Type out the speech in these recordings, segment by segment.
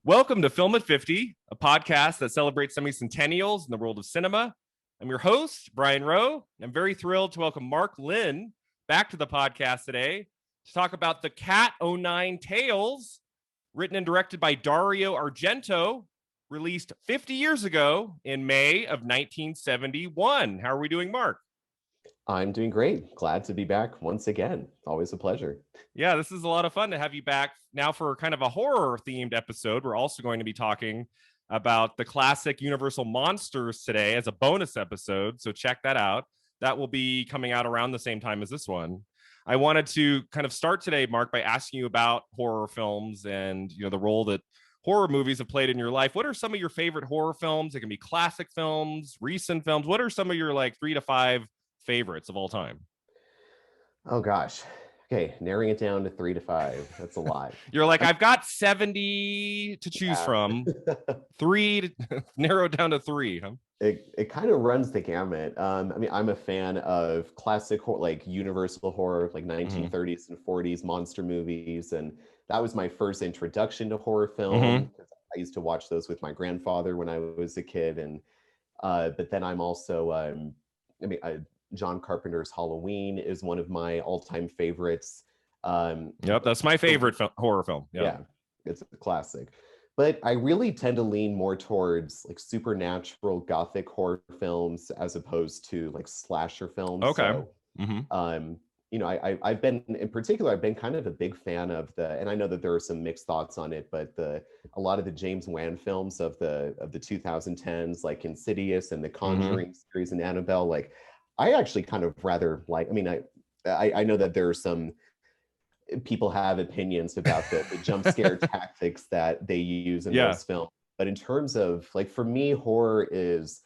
Welcome to Film at 50, a podcast that celebrates semi-centennials in the world of cinema. I'm your host, Brian Rowe. I'm very thrilled to welcome Lynn back to the podcast today to talk about The Cat O' Tales, written and directed by Dario Argento, released 50 years ago in May of 1971. How are we doing, Mark? I'm doing great. Glad to be back once again. Always a pleasure. Yeah, this is a lot of fun to have you back now for kind of a horror-themed episode. We're also going to be talking about the classic Universal Monsters today as a bonus episode, so check that out. That will be coming out around the same time as this one. I wanted to kind of start today, Mark, by asking you about horror films and the role that horror movies have played in your life. What are some of your favorite horror films? It can be classic films, recent films. What are some of your 3 to 5 favorites of all time? Oh gosh. Okay, narrowing it down to 3 to 5. That's a lot. You're like, I've got 70 to choose from. 3 to narrow down to 3, huh? It kind of runs the gamut. I'm a fan of classic like Universal horror, like 1930s and 40s monster movies, and that was my first introduction to horror film. I used to watch those with my grandfather when I was a kid, and but then I'm also John Carpenter's Halloween is one of my all-time favorites. Yep, that's my favorite horror film. Yep. Yeah, it's a classic. But I really tend to lean more towards like supernatural gothic horror films as opposed to like slasher films. Okay. So, I've been, in particular, I've been kind of a big fan of and I know that there are some mixed thoughts on it, but a lot of the James Wan films of the 2010s, like Insidious and the Conjuring series and Annabelle, like I actually kind of rather like. I know that there are some people have opinions about the jump scare tactics that they use in those films, but in terms of like, for me, horror is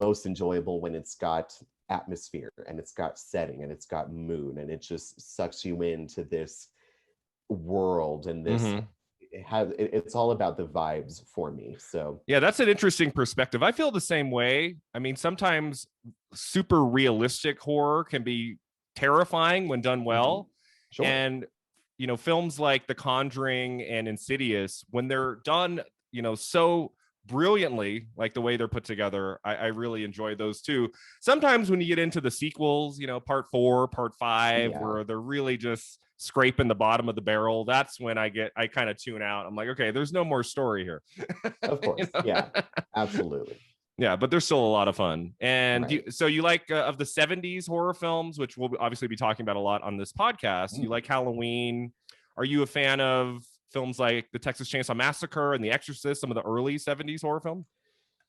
most enjoyable when it's got atmosphere and it's got setting and it's got mood and it just sucks you into this world and this it's all about the vibes for me. So yeah, that's an interesting perspective. I feel the same way. I mean, sometimes super realistic horror can be terrifying when done well. Sure. And films like The Conjuring and Insidious, when they're done so brilliantly, like the way they're put together, I really enjoy those too. Sometimes when you get into the sequels, part 4, part 5, where they're really just scraping the bottom of the barrel, that's when I kind of tune out. I'm like, okay, there's no more story here. Of course. Yeah, absolutely. Yeah, but they're still a lot of fun. And so you like of the 70s horror films, which we'll obviously be talking about a lot on this podcast. You like Halloween. Are you a fan of films like The Texas Chainsaw Massacre and The Exorcist, some of the early 70s horror films?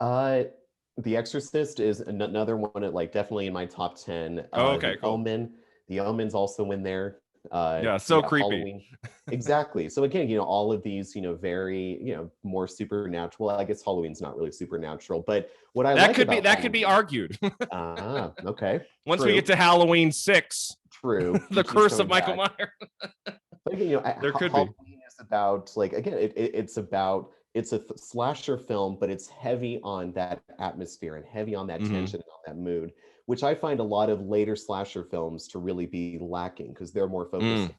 The Exorcist is another one that definitely in my top 10. Okay, cool. The Omen's also in there. So creepy. Halloween. Exactly. So again, all of these, very, more supernatural. I guess Halloween's not really supernatural, but what I like about that could be argued. Okay. Once we get to Halloween 6, true, the curse of Michael Myers. But there could Halloween is about it's a slasher film, but it's heavy on that atmosphere and heavy on that tension and on that mood, which I find a lot of later slasher films to really be lacking because they're more focused on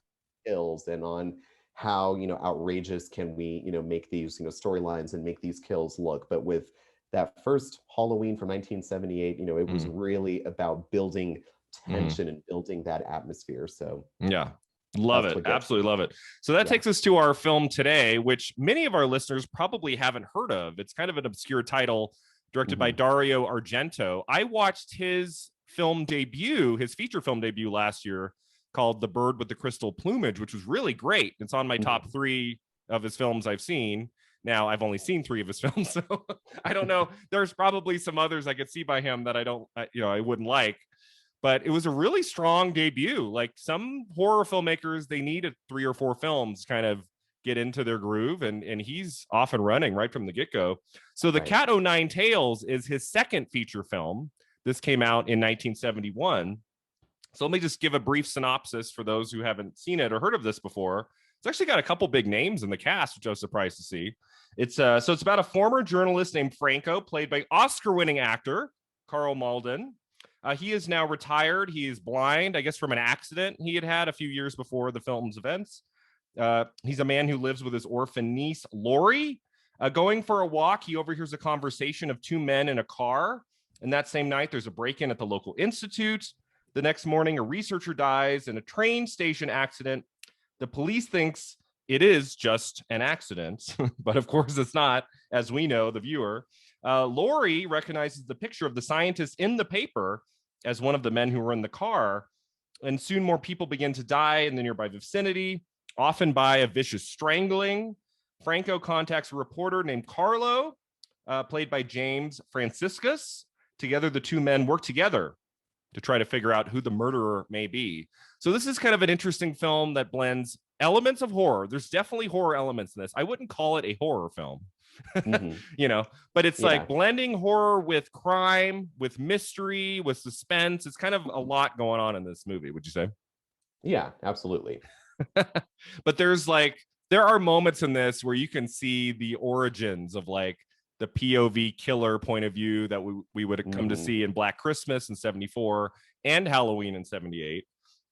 kills and on how outrageous can we make these storylines and make these kills look. But with that first Halloween from 1978, it was really about building tension and building that atmosphere. So yeah. Love it. Absolutely love it. So that takes us to our film today, which many of our listeners probably haven't heard of. It's kind of an obscure title, directed by Dario Argento. I watched his film debut, his feature film debut last year, called The Bird with the Crystal Plumage, which was really great. It's on my top 3 of his films I've seen. Now, I've only seen 3 of his films, so I don't know. There's probably some others I could see by him that I wouldn't like. But it was a really strong debut. Like some horror filmmakers, they need 3 or 4 films kind of get into their groove, and he's off and running right from the get-go. So The Cat O' Tales is his second feature film. This came out in 1971. So let me just give a brief synopsis for those who haven't seen it or heard of this before. It's actually got a couple big names in the cast, which I was surprised to see. It's about a former journalist named Franco, played by Oscar-winning actor Karl Malden. He is now retired. He is blind, I guess, from an accident he had a few years before the film's events. He's a man who lives with his orphan niece, Lori, Going for a walk, he overhears a conversation of two men in a car. And that same night, there's a break-in at the local institute. The next morning, a researcher dies in a train station accident. The police thinks it is just an accident, but of course it's not, as we know, the viewer. Laurie recognizes the picture of the scientist in the paper as one of the men who were in the car. And soon more people begin to die in the nearby vicinity, often by a vicious strangling. Franco contacts a reporter named Carlo, played by James Franciscus. Together, the two men work together to try to figure out who the murderer may be. So this is kind of an interesting film that blends elements of horror. There's definitely horror elements in this. I wouldn't call it a horror film, but it's like blending horror with crime, with mystery, with suspense. It's kind of a lot going on in this movie, would you say? Yeah, absolutely. But there are moments in this where you can see the origins of like the POV killer point of view that we would have come to see in Black Christmas in 74 and Halloween in 78.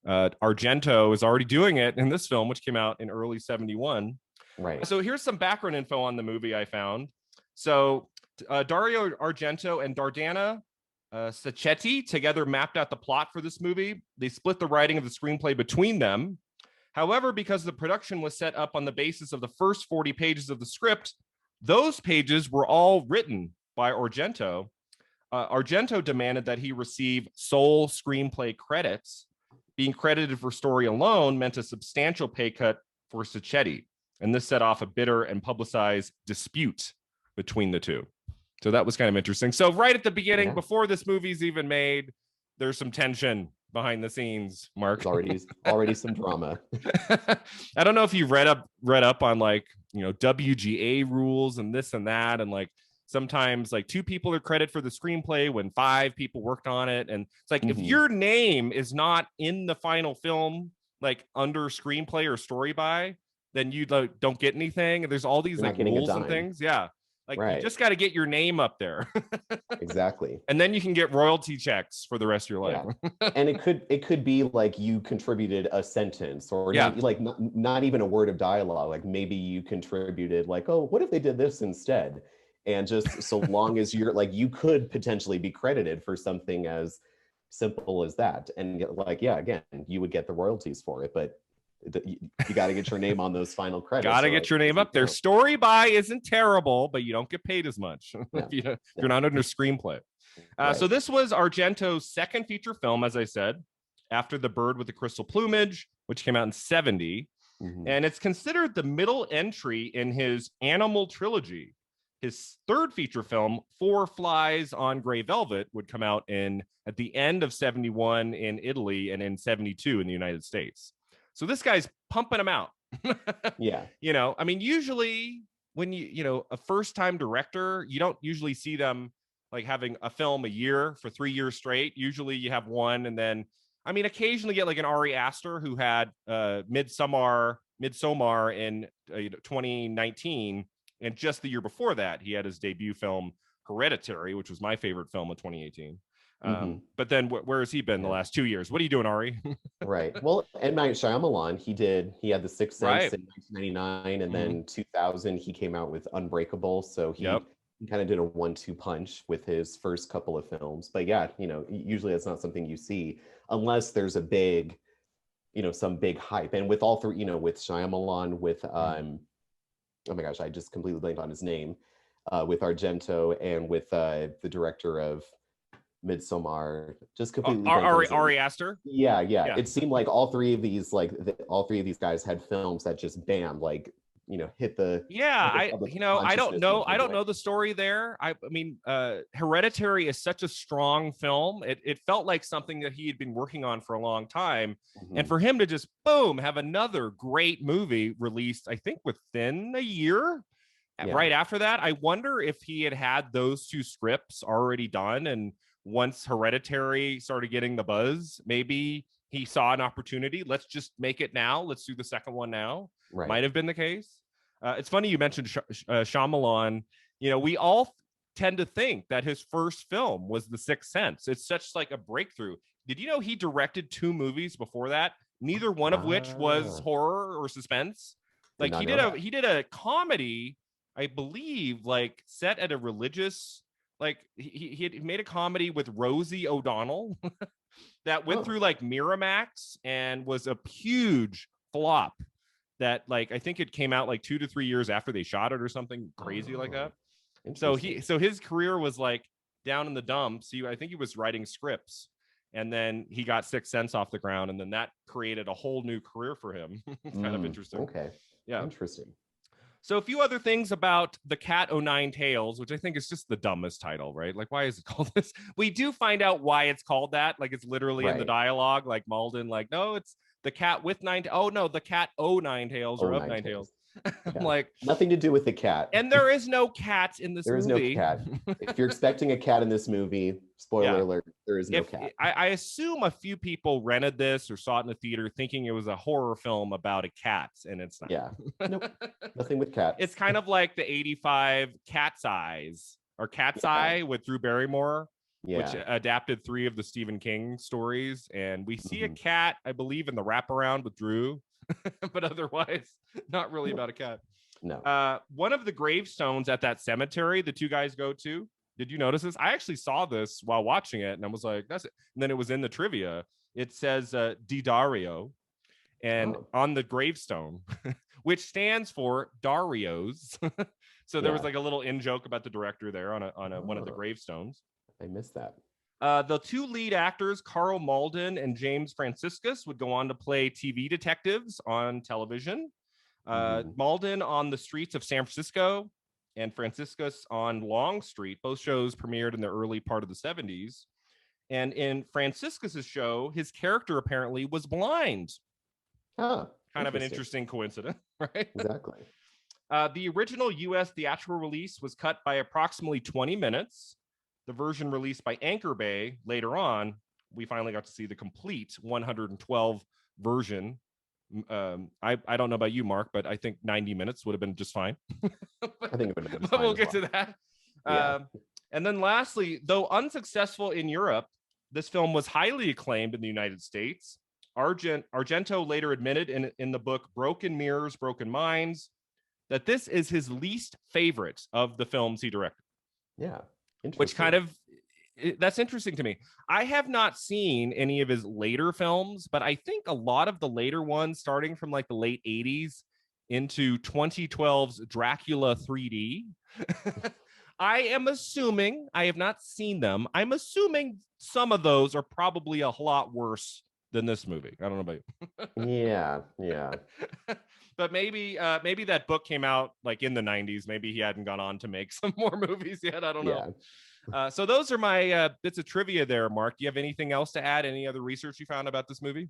Argento is already doing it in this film, which came out in early 71. Right. So here's some background info on the movie I found. So Dario Argento and Dardana Sacchetti together mapped out the plot for this movie. They split the writing of the screenplay between them. However, because the production was set up on the basis of the first 40 pages of the script, those pages were all written by Argento. Argento demanded that he receive sole screenplay credits. Being credited for story alone meant a substantial pay cut for Sacchetti, and this set off a bitter and publicized dispute between the two. So that was kind of interesting. So right at the beginning, before this movie's even made, there's some tension behind the scenes, Mark. There's already some drama. I don't know if you've read up on like, WGA rules and this and that, and like sometimes like 2 people are credited for the screenplay when 5 people worked on it. And it's like, if your name is not in the final film, like under screenplay or story by, then you don't get anything. And there's all these like rules and things. Yeah. Like you just got to get your name up there. Exactly. And then you can get royalty checks for the rest of your life. Yeah. And it could be like you contributed a sentence or not even a word of dialogue. Like maybe you contributed like, oh, what if they did this instead? And just so long as you're like, you could potentially be credited for something as simple as that. And like, again, you would get the royalties for it, but you got to get your name on those final credits. Got to get your name up there. Story by isn't terrible, but you don't get paid as much if you're not under screenplay. So this was Argento's second feature film, as I said, after The Bird with the Crystal Plumage, which came out in 70. And it's considered the middle entry in his Animal trilogy. His third feature film, Four Flies on Gray Velvet, would come out at the end of 71 in Italy and in 72 in the United States. So this guy's pumping them out. Yeah. I mean, usually when a first-time director, you don't usually see them like having a film a year for 3 years straight. Usually you have one, and then, I mean, occasionally get like an Ari Aster who had Midsommar in 2019. And just the year before that, he had his debut film, Hereditary, which was my favorite film of 2018. But then where has he been the last 2 years? What are you doing, Ari? Right. Well, M. Night Shyamalan, he had The Sixth Sense in 1999, and then 2000, he came out with Unbreakable. So he kind of did a 1-2 punch with his first couple of films. But yeah, usually that's not something you see unless there's a big, some big hype. And with all three, with Shyamalan, with oh my gosh, I just completely blanked on his name, with Argento, and with the director of Midsommar, just completely Ari Aster. Yeah. It seemed like all three of these guys had films that just bam, like hit the I don't know the story there. I mean, Hereditary is such a strong film. It felt like something that he had been working on for a long time, and for him to just boom have another great movie released, I think within a year. Right after that, I wonder if he had those 2 scripts already done, and once Hereditary started getting the buzz, maybe he saw an opportunity. Let's just make it now. Let's do the second one now. Right. Might have been the case. It's funny you mentioned Shyamalan. We all tend to think that his first film was The Sixth Sense. It's such like a breakthrough. Did you know he directed 2 movies before that? Neither one of which was horror or suspense. Like he did a comedy I believe, like set at a religious, like he had made a comedy with Rosie O'Donnell that went through like Miramax and was a huge flop. That like I think it came out like 2 to 3 years after they shot it or something crazy like that. So his career was like down in the dumps. I think he was writing scripts, and then he got Sixth Sense off the ground, and then that created a whole new career for him. Kind of interesting. Okay. Yeah. Interesting. So a few other things about The Cat O' Nine Tails, which I think is just the dumbest title, right? Like, why is it called this? We do find out why it's called that. Like, it's literally in the dialogue, like Malden, like, no, it's the cat with nine. Oh, no, the cat O' nine tails or of nine tails. Yeah. Like, nothing to do with the cat. And there is no cat in this movie. There is no cat. If you're expecting a cat in this movie, spoiler alert, there is no cat. I assume a few people rented this or saw it in the theater thinking it was a horror film about a cat, and it's not. Yeah. Nope. Nothing with cats. It's kind of like the 85 Cat's Eyes or Cat's Eye with Drew Barrymore, which adapted 3 of the Stephen King stories. And we see a cat, I believe, in the wraparound with Drew, but otherwise not really about a cat. No. One of the gravestones at that cemetery the 2 guys go to, did you notice this? I actually saw this while watching it, and I was like, that's it. And then it was in the trivia. It says Di Dario, and on the gravestone, which stands for Dario's. So there was like a little in-joke about the director there on one of the gravestones. I missed that. The 2 lead actors, Carl Malden and James Franciscus, would go on to play TV detectives on television. Malden on The Streets of San Francisco and Franciscus on Long Street. Both shows premiered in the early part of the 70s. And in Franciscus's show, his character apparently was blind. Kind of an interesting coincidence, right? Exactly. The original U.S. theatrical release was cut by approximately 20 minutes. The version released by Anchor Bay later on, we finally got to see the complete 112 version. I don't know about you, Mark, but I think 90 minutes would have been just fine. I think it would have been fine. But we'll get to that. Yeah. And then lastly, though unsuccessful in Europe, this film was highly acclaimed in the United States. Argento later admitted in the book Broken Mirrors, Broken Minds that this is his least favorite of the films he directed. Yeah. Which kind of, that's interesting to me. I have not seen any of his later films, but I think a lot of the later ones, starting from like the late 80s into 2012's Dracula 3D, I am assuming, I have not seen them, I'm assuming some of those are probably a lot worse than this movie. I don't know about you. Yeah. But maybe that book came out like in the 90s. Maybe he hadn't gone on to make some more movies yet. I don't know. So those are my bits of trivia there, Mark. Do you have anything else to add? Any other research you found about this movie?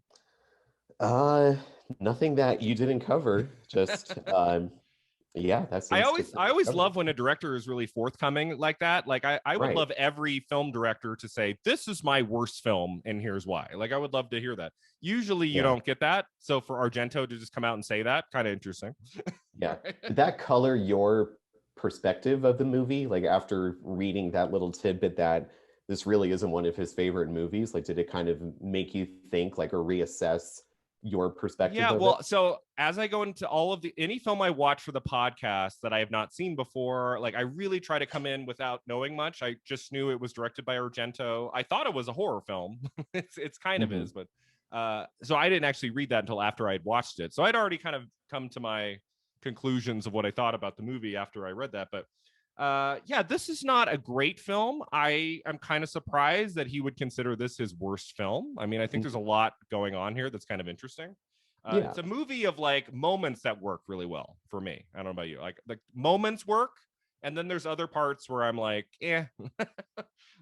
Nothing that you didn't cover. Just that's. I always love when a director is really forthcoming like that. Like I would love every film director to say, this is my worst film and here's why. Like I would love to hear that. Usually you don't get that. So for Argento to just come out and say that, kind of interesting. Yeah. Did that color your perspective of the movie? Like after reading that little tidbit that this really isn't one of his favorite movies, like did it kind of make you think like or reassess your perspective? Yeah, well, so as I go into any film I watch for the podcast that I have not seen before, like I really try to come in without knowing much. I just knew it was directed by Argento. I thought it was a horror film. it's kind of is, but so I didn't actually read that until after I'd watched it. So I'd already kind of come to my conclusions of what I thought about the movie after I read that. But this is not a great film. I am kind of surprised that he would consider this his worst film. I mean, I think there's a lot going on here that's kind of interesting. It's a movie of like moments that work really well for me. I don't know about you. Like the moments work, and then there's other parts where I'm like,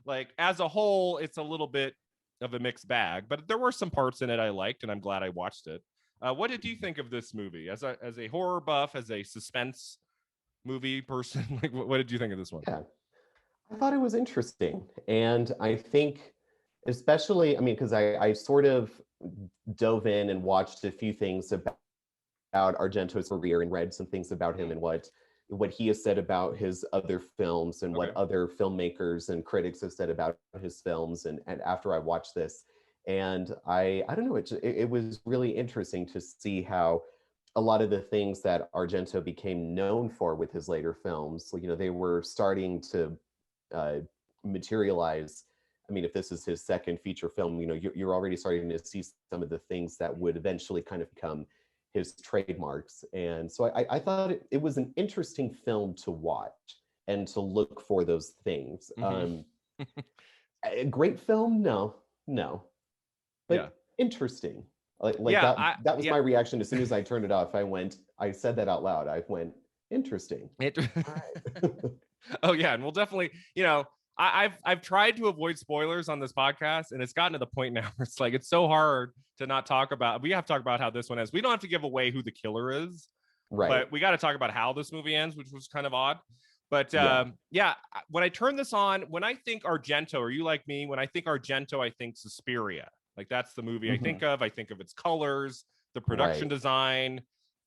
like as a whole, it's a little bit of a mixed bag. But there were some parts in it I liked, and I'm glad I watched it. What did you think of this movie as a horror buff, as a suspense movie person? Like, what did you think of this one? Yeah, I thought it was interesting, and I think, especially, I mean, because I sort of dove in and watched a few things about Argento's career and read some things about him and what he has said about his other films and what other filmmakers and critics have said about his films, and after I watched this, and I don't know, it was really interesting to see how a lot of the things that Argento became known for with his later films, you know, they were starting to uh, materialize. I mean, if this is his second feature film, you know, you're already starting to see some of the things that would eventually kind of become his trademarks. And so I thought it was an interesting film to watch and to look for those things. A great film? No, no, but Yeah. interesting. Like Yeah, that was my reaction as soon as I turned it off. I said that out loud. I went, interesting. All right. Oh yeah, and we'll definitely, I've tried to avoid spoilers on this podcast, and it's gotten to the point now where it's like it's so hard to not talk about. We have to talk about how this one ends. We don't have to give away who the killer is, Right. but we got to talk about how this movie ends, which was kind of odd. But yeah, when I turn this on, when I think Argento, are you like me? When I think Argento, I think Suspiria. Like that's the movie I think of. I think of its colors, the production design,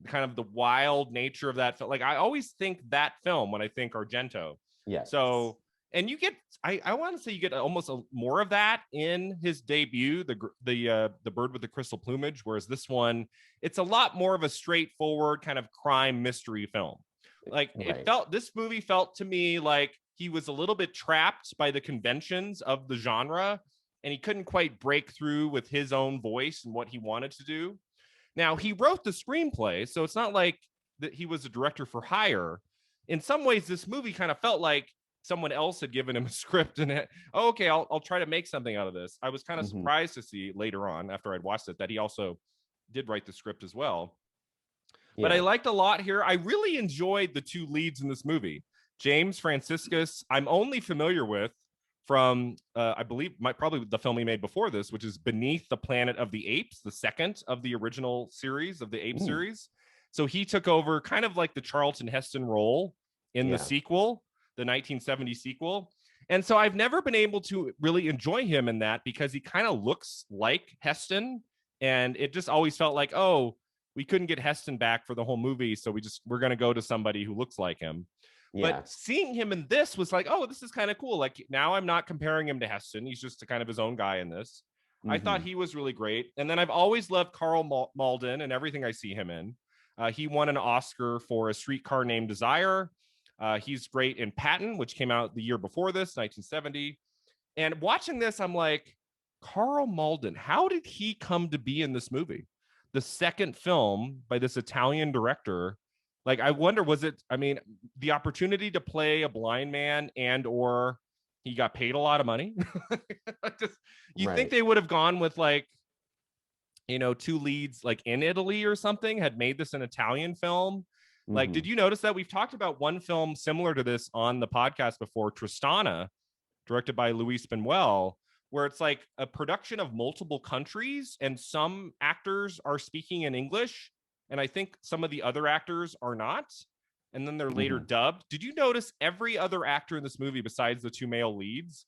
kind of the wild nature of that film. Like I always think that film when I think Argento. Yeah. So, and you get, I want to say you get almost more of that in his debut, the Bird with the Crystal Plumage, whereas this one, it's a lot more of a straightforward kind of crime mystery film. Like this movie felt to me like he was a little bit trapped by the conventions of the genre, and he couldn't quite break through with his own voice and what he wanted to do. Now, he wrote the screenplay, so it's not like that he was a director for hire. In some ways, this movie kind of felt like someone else had given him a script and okay, I'll try to make something out of this. I was kind of surprised to see later on after I'd watched it that he also did write the script as well. But I liked a lot here. I really enjoyed the two leads in this movie. James Franciscus, I'm only familiar with from, I believe, probably the film he made before this, which is Beneath the Planet of the Apes, the second of the original series of the Ape series. So he took over kind of like the Charlton Heston role in the sequel, the 1970 sequel. And so I've never been able to really enjoy him in that because he kind of looks like Heston. And it just always felt like, oh, we couldn't get Heston back for the whole movie. So we're going to go to somebody who looks like him. Yeah. But seeing him in this was like, oh, this is kind of cool. Like now I'm not comparing him to Heston. He's just a kind of his own guy in this. I thought he was really great. And then I've always loved Carl Malden and everything I see him in. He won an Oscar for A Streetcar Named Desire. He's great in Patton, which came out the year before this, 1970. And watching this, I'm like, Carl Malden, how did he come to be in this movie? The second film by this Italian director. Like, I wonder, was it, I mean, the opportunity to play a blind man or he got paid a lot of money? You think they would have gone with like, two leads like in Italy or something, had made this an Italian film? Like, did you notice that we've talked about one film similar to this on the podcast before, Tristana, directed by Luis Buñuel, where it's like a production of multiple countries and some actors are speaking in English. And I think some of the other actors are not. And then they're later dubbed. Did you notice every other actor in this movie besides the two male leads?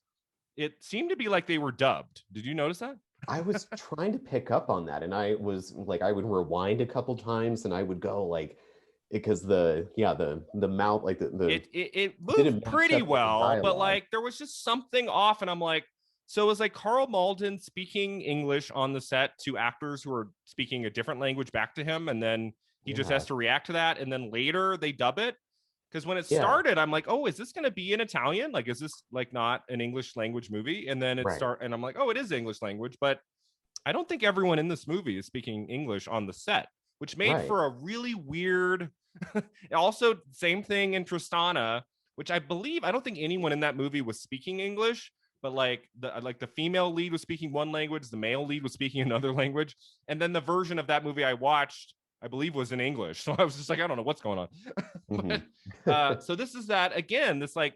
It seemed to be like they were dubbed. Did you notice that? I was trying to pick up on that. And I was like, I would rewind a couple times and I would go like, because the mouth, like it moved pretty well, but like there was just something off. And I'm like, so it was like Carl Malden speaking English on the set to actors who are speaking a different language back to him. And then he just has to react to that. And then later they dub it. Because when it started, I'm like, oh, is this going to be in Italian? Like, is this like not an English language movie? And then and I'm like, oh, it is English language. But I don't think everyone in this movie is speaking English on the set, which made for a really weird. Also, same thing in Tristana, which I don't think anyone in that movie was speaking English. But like the female lead was speaking one language, the male lead was speaking another language. And then the version of that movie I watched, I believe, was in English. So I was just like, I don't know what's going on. But, so this is that, again, this like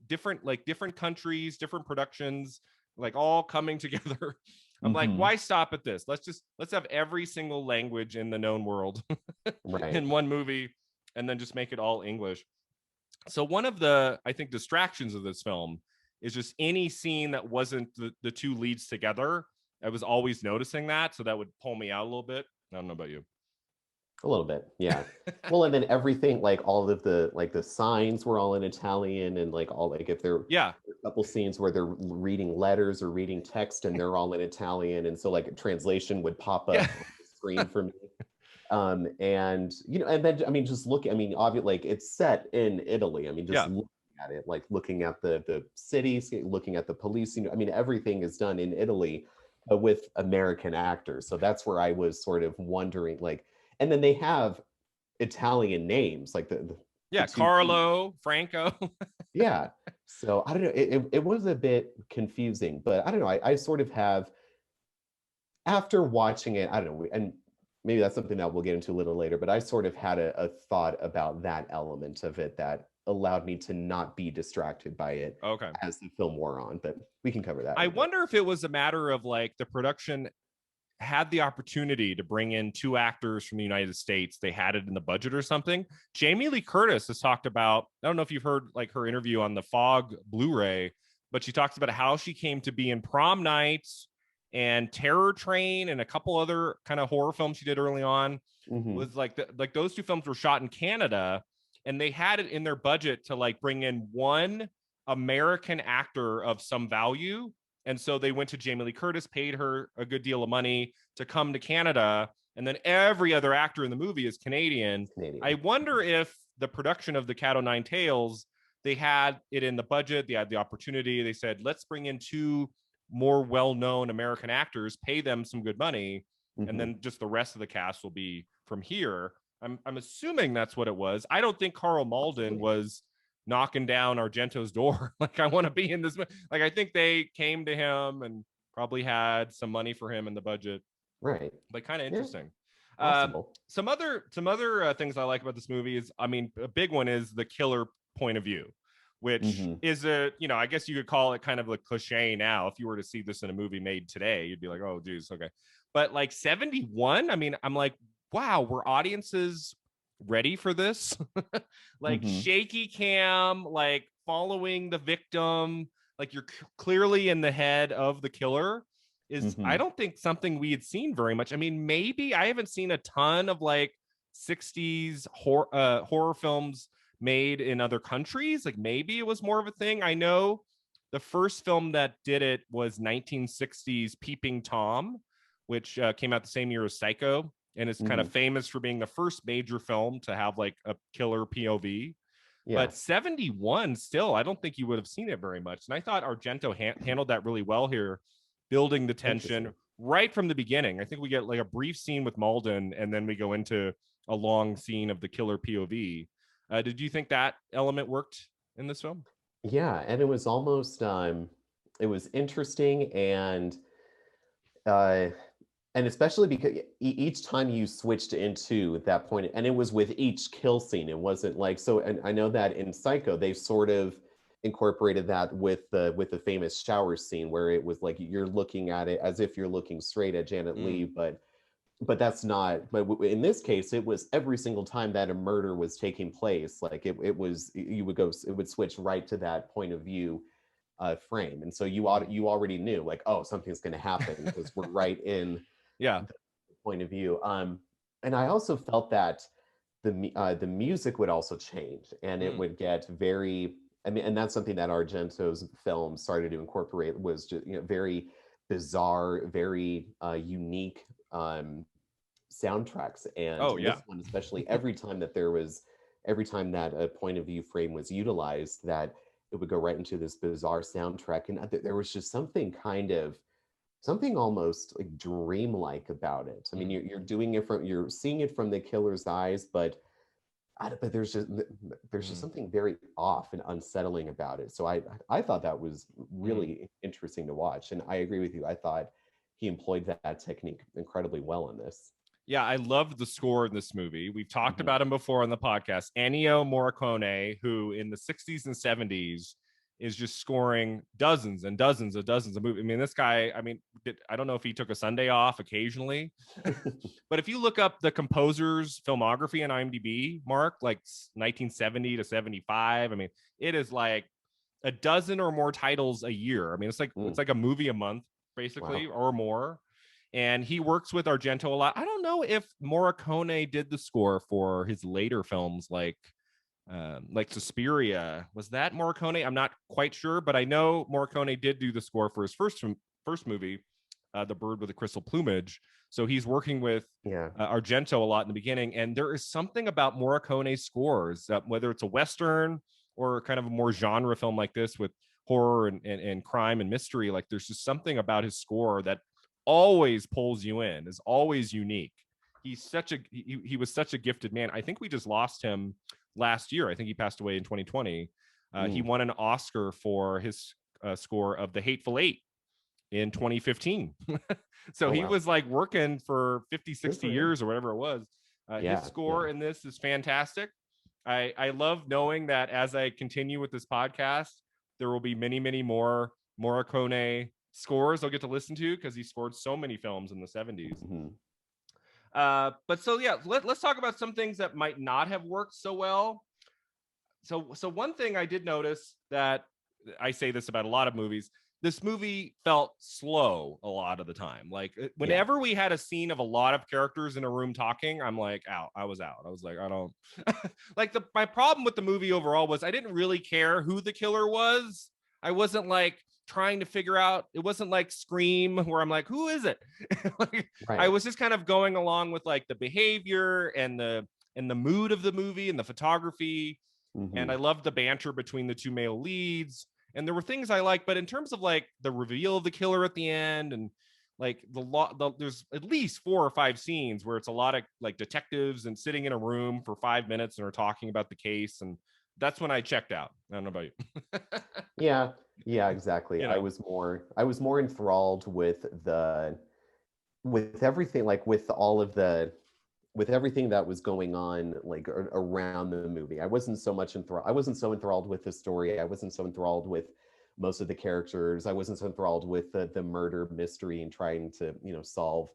different countries, different productions, like all coming together. I'm like, why stop at this? Let's have every single language in the known world in one movie and then just make it all English. So one of the, I think, distractions of this film is just any scene that wasn't the two leads together. I was always noticing that. So that would pull me out a little bit. I don't know about you. A little bit, yeah. Well, and then everything, like all of the signs were all in Italian, and like all like if there a couple scenes where they're reading letters or reading text and they're all in Italian, and so like a translation would pop up on the screen for me. And and then I mean, just look. I mean, obviously, like it's set in Italy. I mean, just looking at it, like looking at the cities, looking at the police. I mean, everything is done in Italy with American actors. So that's where I was sort of wondering, like, and then they have Italian names, like the two. Carlo, Franco. Yeah. So I don't know. It was a bit confusing, but I don't know. I sort of have, after watching it, I don't know, and maybe that's something that we'll get into a little later, but I sort of had a thought about that element of it that allowed me to not be distracted by it as the film wore on. But we can cover that. I wonder if it was a matter of like the production had the opportunity to bring in 2 actors from the United States. They had it in the budget or something. Jamie Lee Curtis has talked about, I don't know if you've heard like her interview on the Fog Blu-ray, but she talks about how she came to be in Prom Night and Terror Train and a couple other kind of horror films she did early on. Was like those 2 films were shot in Canada, and they had it in their budget to like bring in 1 American actor of some value. And so they went to Jamie Lee Curtis, paid her a good deal of money to come to Canada. And then every other actor in the movie is Canadian. I wonder if the production of The Cat O' Nine Tails, they had it in the budget, they had the opportunity. They said, let's bring in 2 more well-known American actors, pay them some good money, and then just the rest of the cast will be from here. I'm assuming that's what it was. I don't think Carl Malden was knocking down Argento's door. Like, I want to be in this. Like, I think they came to him and probably had some money for him in the budget. Right. But kind of interesting. Some other things I like about this movie is, I mean, a big one is the killer point of view, which is I guess you could call it kind of a cliche now. If you were to see this in a movie made today, you'd be like, oh, geez, okay. But like 71, I mean, I'm like, wow, were audiences ready for this? Like shaky cam, like following the victim, like you're clearly in the head of the killer is I don't think something we had seen very much. I mean, maybe I haven't seen a ton of like 60s horror films made in other countries. Like maybe it was more of a thing. I know the first film that did it was 1960s Peeping Tom, which came out the same year as Psycho, and is kind of famous for being the first major film to have like a killer POV. But 71 still, I don't think you would have seen it very much. And I thought Argento handled that really well here, building the tension right from the beginning. I think we get like a brief scene with Malden, and then we go into a long scene of the killer POV. Did you think that element worked in this film? Yeah, and it was almost it was interesting, and especially because each time you switched into that point, and it was with each kill scene, it wasn't like, so, and I know that in Psycho they sort of incorporated that with the famous shower scene where it was like you're looking at it as if you're looking straight at Janet Leigh, but that's not, but in this case it was every single time that a murder was taking place, like it would switch right to that point of view frame, and so you already knew like, oh, something's going to happen because we're right in the point of view. And I also felt that the music would also change, and it would get very, I mean, and that's something that Argento's film started to incorporate, was just very bizarre, very unique soundtracks. And this one especially, every time that a point of view frame was utilized, that it would go right into this bizarre soundtrack, and there was just something almost like dreamlike about it. I mean, you're seeing it from the killer's eyes, but there's just something very off and unsettling about it. So I thought that was really interesting to watch, and I agree with you. I thought he employed that technique incredibly well in this. Yeah, I loved the score in this movie. We've talked about him before on the podcast. Ennio Morricone, who in the 60s and 70s is just scoring dozens and dozens and dozens of movies. I mean, this guy, I don't know if he took a Sunday off occasionally, but if you look up the composer's filmography on IMDb, Mark, like 1970 to 75, I mean, it is like a dozen or more titles a year. I mean, it's like a movie a month, basically, or more. And he works with Argento a lot. I don't know if Morricone did the score for his later films, like Suspiria. Was that Morricone? I'm not quite sure, but I know Morricone did do the score for his first movie, The Bird with the Crystal Plumage. So he's working with Argento a lot in the beginning. And there is something about Morricone's scores, whether it's a Western or kind of a more genre film like this with horror and crime and mystery, like there's just something about his score that always pulls you in, is always unique. He was such a gifted man. I think we just lost him last year. I think he passed away in 2020. He won an Oscar for his score of The Hateful Eight in 2015. So he was like working for 50, 60 years or whatever it was. His score in this is fantastic. I love knowing that as I continue with this podcast, there will be many, many more Morricone scores I'll get to listen to, because he scored so many films in the 70s. But so yeah, let's talk about some things that might not have worked so well. So one thing I did notice, that I say this about a lot of movies, this movie felt slow a lot of the time. Like whenever we had a scene of a lot of characters in a room talking, I'm like out. I was like, I don't like my problem with the movie overall was I didn't really care who the killer was. I wasn't like trying to figure out, it wasn't like Scream where I'm like, who is it? I was just kind of going along with like the behavior and the mood of the movie and the photography. And I loved the banter between the two male leads. And there were things I liked, but in terms of like the reveal of the killer at the end, and like there's at least 4 or 5 scenes where it's a lot of like detectives and sitting in a room for 5 minutes and are talking about the case. And that's when I checked out. I don't know about you. Yeah, exactly. You know? I was more enthralled with everything, like with everything that was going on like around the movie. I wasn't so enthralled with the story. I wasn't so enthralled with most of the characters. I wasn't so enthralled with the murder mystery and trying to, solve,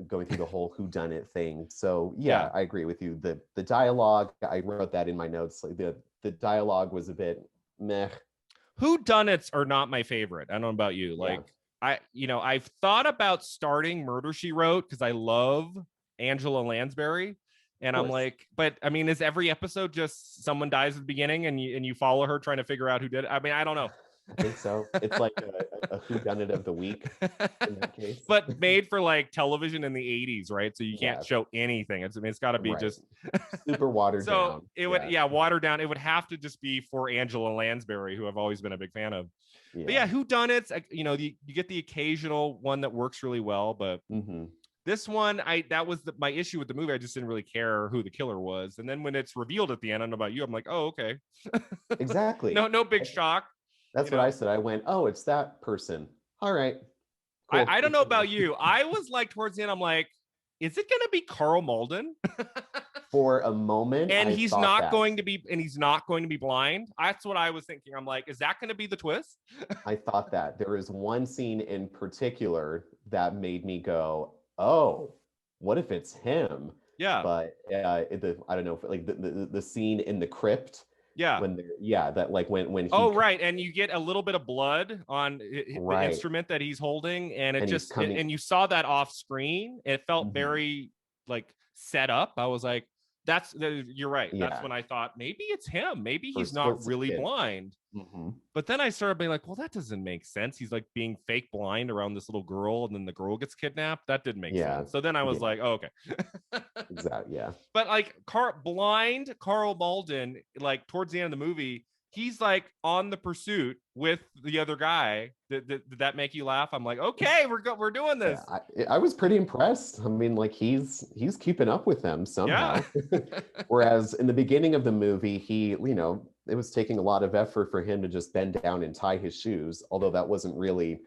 going through the whole whodunit thing. So yeah, I agree with you. The dialogue, I wrote that in my notes. Like the dialogue was a bit meh. Whodunits are not my favorite. I don't know about you. Like I've thought about starting Murder, She Wrote because I love Angela Lansbury, and I'm like, but I mean, is every episode just someone dies at the beginning and you follow her trying to figure out who did it? I mean, I don't know. I think so. It's like a whodunit of the week in that case, but made for like television in the 80s, right? So you can't show anything. It's got to be just super watered down. So it would watered down. It would have to just be for Angela Lansbury, who I've always been a big fan of. But yeah, whodunits, you get the occasional one that works really well, but this one, that was my issue with the movie. I just didn't really care who the killer was. And then when it's revealed at the end, I don't know about you, I'm like, oh, okay. Exactly. No big shock. That's what I said. I went, oh, it's that person. All right. Cool. I don't know about you. I was like, towards the end, I'm like, is it going to be Carl Malden? For a moment. And he's not going to be blind. That's what I was thinking. I'm like, is that going to be the twist? I thought that. There is one scene in particular that made me go, oh, what if it's him? Yeah. But I don't know, like the scene in the crypt. Yeah. When he. Oh, right. And you get a little bit of blood on the instrument that he's holding, and and you saw that off screen. It felt very like set up. I was like, you're right. Yeah. That's when I thought maybe it's him. Maybe he's not really blind. But then I started being like, well, that doesn't make sense. He's like being fake blind around this little girl, and then the girl gets kidnapped. That didn't make sense. So then I was like, oh, okay. Exactly. Yeah. But like blind Carl Malden, like towards the end of the movie, he's like on the pursuit with the other guy. Did that make you laugh? I'm like, okay, we're doing this. Yeah, I was pretty impressed. I mean, like he's keeping up with them somehow. Yeah. Whereas in the beginning of the movie, he, it was taking a lot of effort for him to just bend down and tie his shoes, although that wasn't really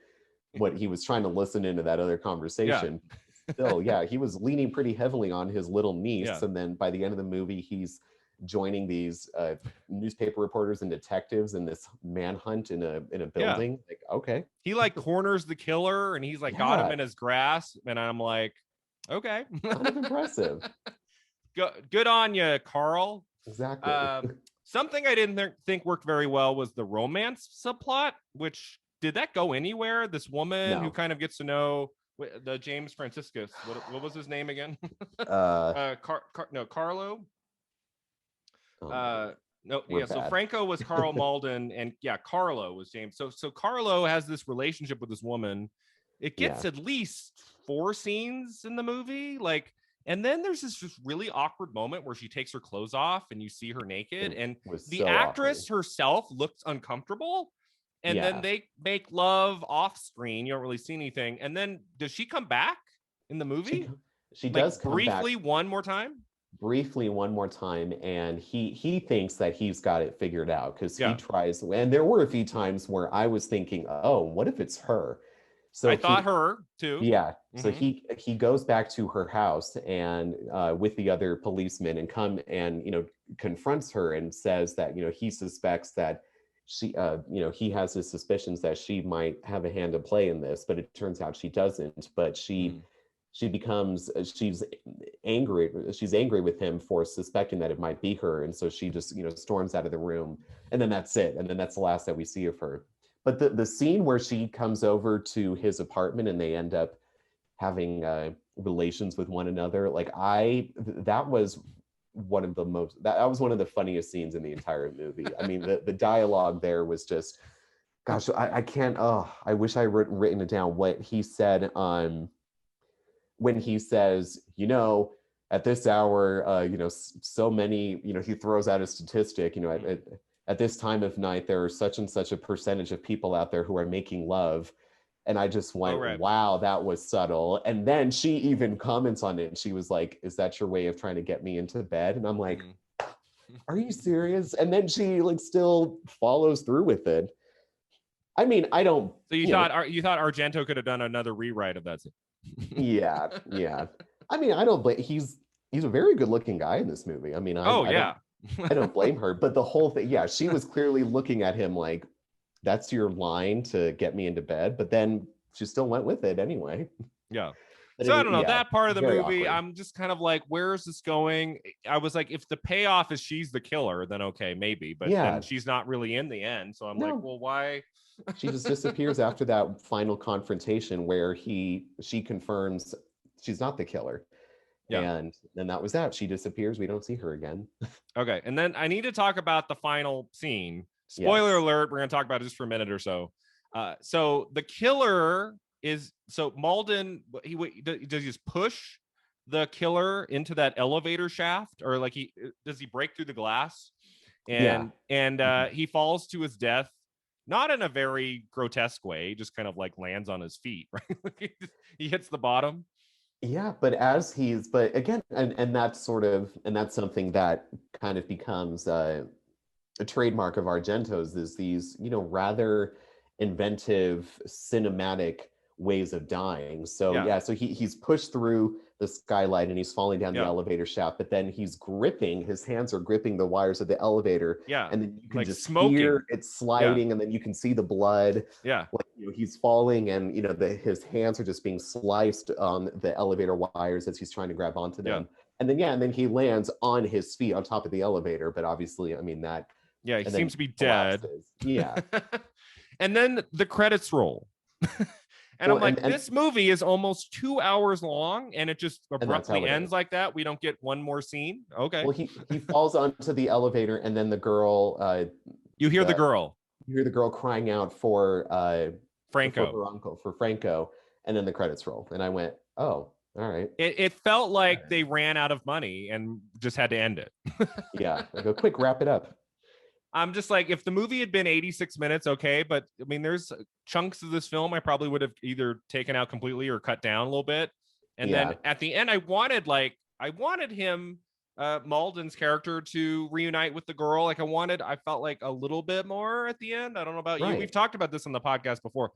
what he was trying to listen into that other conversation. Yeah. Still, he was leaning pretty heavily on his little niece. Yeah. And then by the end of the movie, he's joining these newspaper reporters and detectives in this manhunt in a building. Yeah. Like, okay. He like corners the killer and he's like got him in his grasp. And I'm like, okay. Kind of impressive. Good on you, Carl. Exactly. Something I didn't think worked very well was the romance subplot, which did that go anywhere? This woman who kind of gets to know the James Franciscus. What was his name again? Carlo. So Franco was Carl Malden, and Carlo was James. So Carlo has this relationship with this woman, it gets at least 4 scenes in the movie, like, and then there's this just really awkward moment where she takes her clothes off and you see her naked, and the actress herself looks uncomfortable, and then they make love off screen. You don't really see anything, and then does she come back in the movie? She does come briefly back one more time. Briefly one more time, and he thinks that he's got it figured out, because he tries, and there were a few times where I was thinking, oh, what if it's her? So I thought her too. Yeah. So he goes back to her house and with the other policemen, and confronts her and says that he suspects that she he has his suspicions that she might have a hand to play in this, but it turns out she doesn't. But she's angry with him for suspecting that it might be her, and so she just storms out of the room, and then that's it, and then that's the last that we see of her. But the scene where she comes over to his apartment and they end up having relations with one another, that was one of the funniest scenes in the entire movie. I mean, the dialogue there was just, gosh, I can't. Oh, I wish I written it down. What he said when he says, at this hour, so many, he throws out a statistic, at this time of night, there are such and such a percentage of people out there who are making love. And I just went, wow, that was subtle. And then she even comments on it. And she was like, is that your way of trying to get me into bed? And I'm like, are you serious? And then she still follows through with it. I mean, I don't. So you thought Argento could have done another rewrite of that scene? Yeah. I mean, I don't blame. He's a very good looking guy in this movie. I mean, I don't blame her, but the whole thing, she was clearly looking at him like, that's your line to get me into bed, but then she still went with it anyway. Yeah. So I don't know, that part of the movie, awkward. I'm just kind of like, where is this going? I was like, if the payoff is she's the killer, then okay, maybe, but then she's not really in the end. So I'm like, well, why? She just disappears after that final confrontation where she confirms she's not the killer. Yeah. And then that was that. She disappears. We don't see her again. Okay. And then I need to talk about the final scene. Spoiler alert. We're going to talk about it just for a minute or so. So the killer is, Malden, does he just push the killer into that elevator shaft, or does he break through the glass? And he falls to his death, not in a very grotesque way, just kind of lands on his feet, right? He hits the bottom. Yeah, but again, and that's something that kind of becomes a trademark of Argento's, is these, rather inventive cinematic ways of dying. So so he's pushed through the skylight and he's falling down the elevator shaft, but then his hands are gripping the wires of the elevator. Yeah. And then you can just hear it sliding, and then you can see the blood. Yeah. He's falling, and his hands are just being sliced on the elevator wires as he's trying to grab onto them. And then he lands on his feet on top of the elevator. But obviously, I mean that. Yeah, he seems to be dead. Yeah. And then the credits roll. And I'm like, this movie is almost 2 hours long, and it just abruptly ends like that. We don't get one more scene. Okay. Well, he falls onto the elevator, and then the girl. You hear the girl. You hear the girl crying out for Franco, for her uncle, for Franco, and then the credits roll. And I went, oh, all right. It felt like they ran out of money and just had to end it. Yeah. I go, quick, wrap it up. I'm just like, if the movie had been 86 minutes, okay. But I mean, there's chunks of this film I probably would have either taken out completely or cut down a little bit. And then at the end, I wanted him, Malden's character, to reunite with the girl. I felt like a little bit more at the end. I don't know about you. We've talked about this on the podcast before.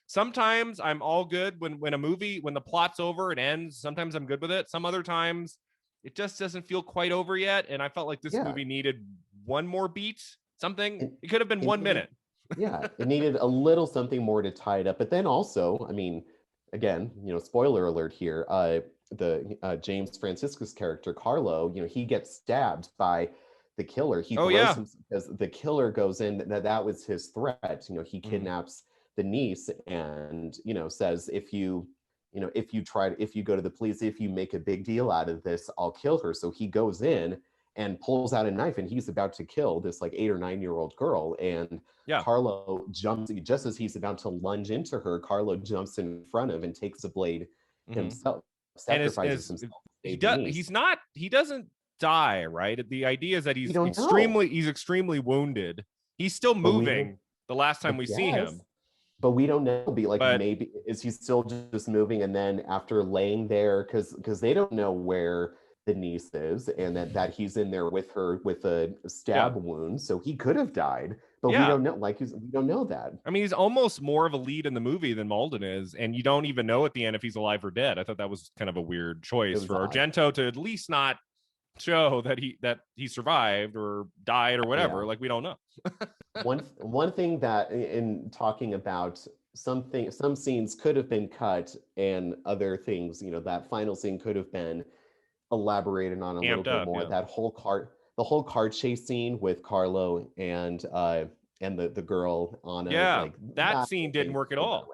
Sometimes I'm all good when the plot's over, it ends. Sometimes I'm good with it. Some other times it just doesn't feel quite over yet. And I felt like this movie needed one more beat, something. It could have been 1 minute. Yeah, it needed a little something more to tie it up. But then also, I mean, again, spoiler alert here, the James Franciscus character, Carlo, he gets stabbed by the killer. He throws him because the killer goes in, that was his threat. He kidnaps the niece and, says, if you go to the police, if you make a big deal out of this, I'll kill her. So he goes in and pulls out a knife, and he's about to kill this like 8 or 9-year-old girl. And Carlo jumps, just as he's about to lunge into her, Carlo jumps in front of and takes a blade himself, sacrifices himself. He doesn't die, right? The idea is that he's extremely wounded. He's still moving the last time we see him. But we don't know. Maybe is he still just moving, and then after laying there, because they don't know where the niece is, and that he's in there with her with a stab wound, so he could have died, but we don't know. We don't know that. I mean, he's almost more of a lead in the movie than Malden is, and you don't even know at the end if he's alive or dead. I thought that was kind of a weird choice for Argento to at least not show that he survived or died or whatever. Like, we don't know. one thing that, in talking about some scenes could have been cut, and other things, that final scene could have been elaborated on a little bit more. That whole car chase scene with Carlo and the girl Anna, that scene didn't work at all.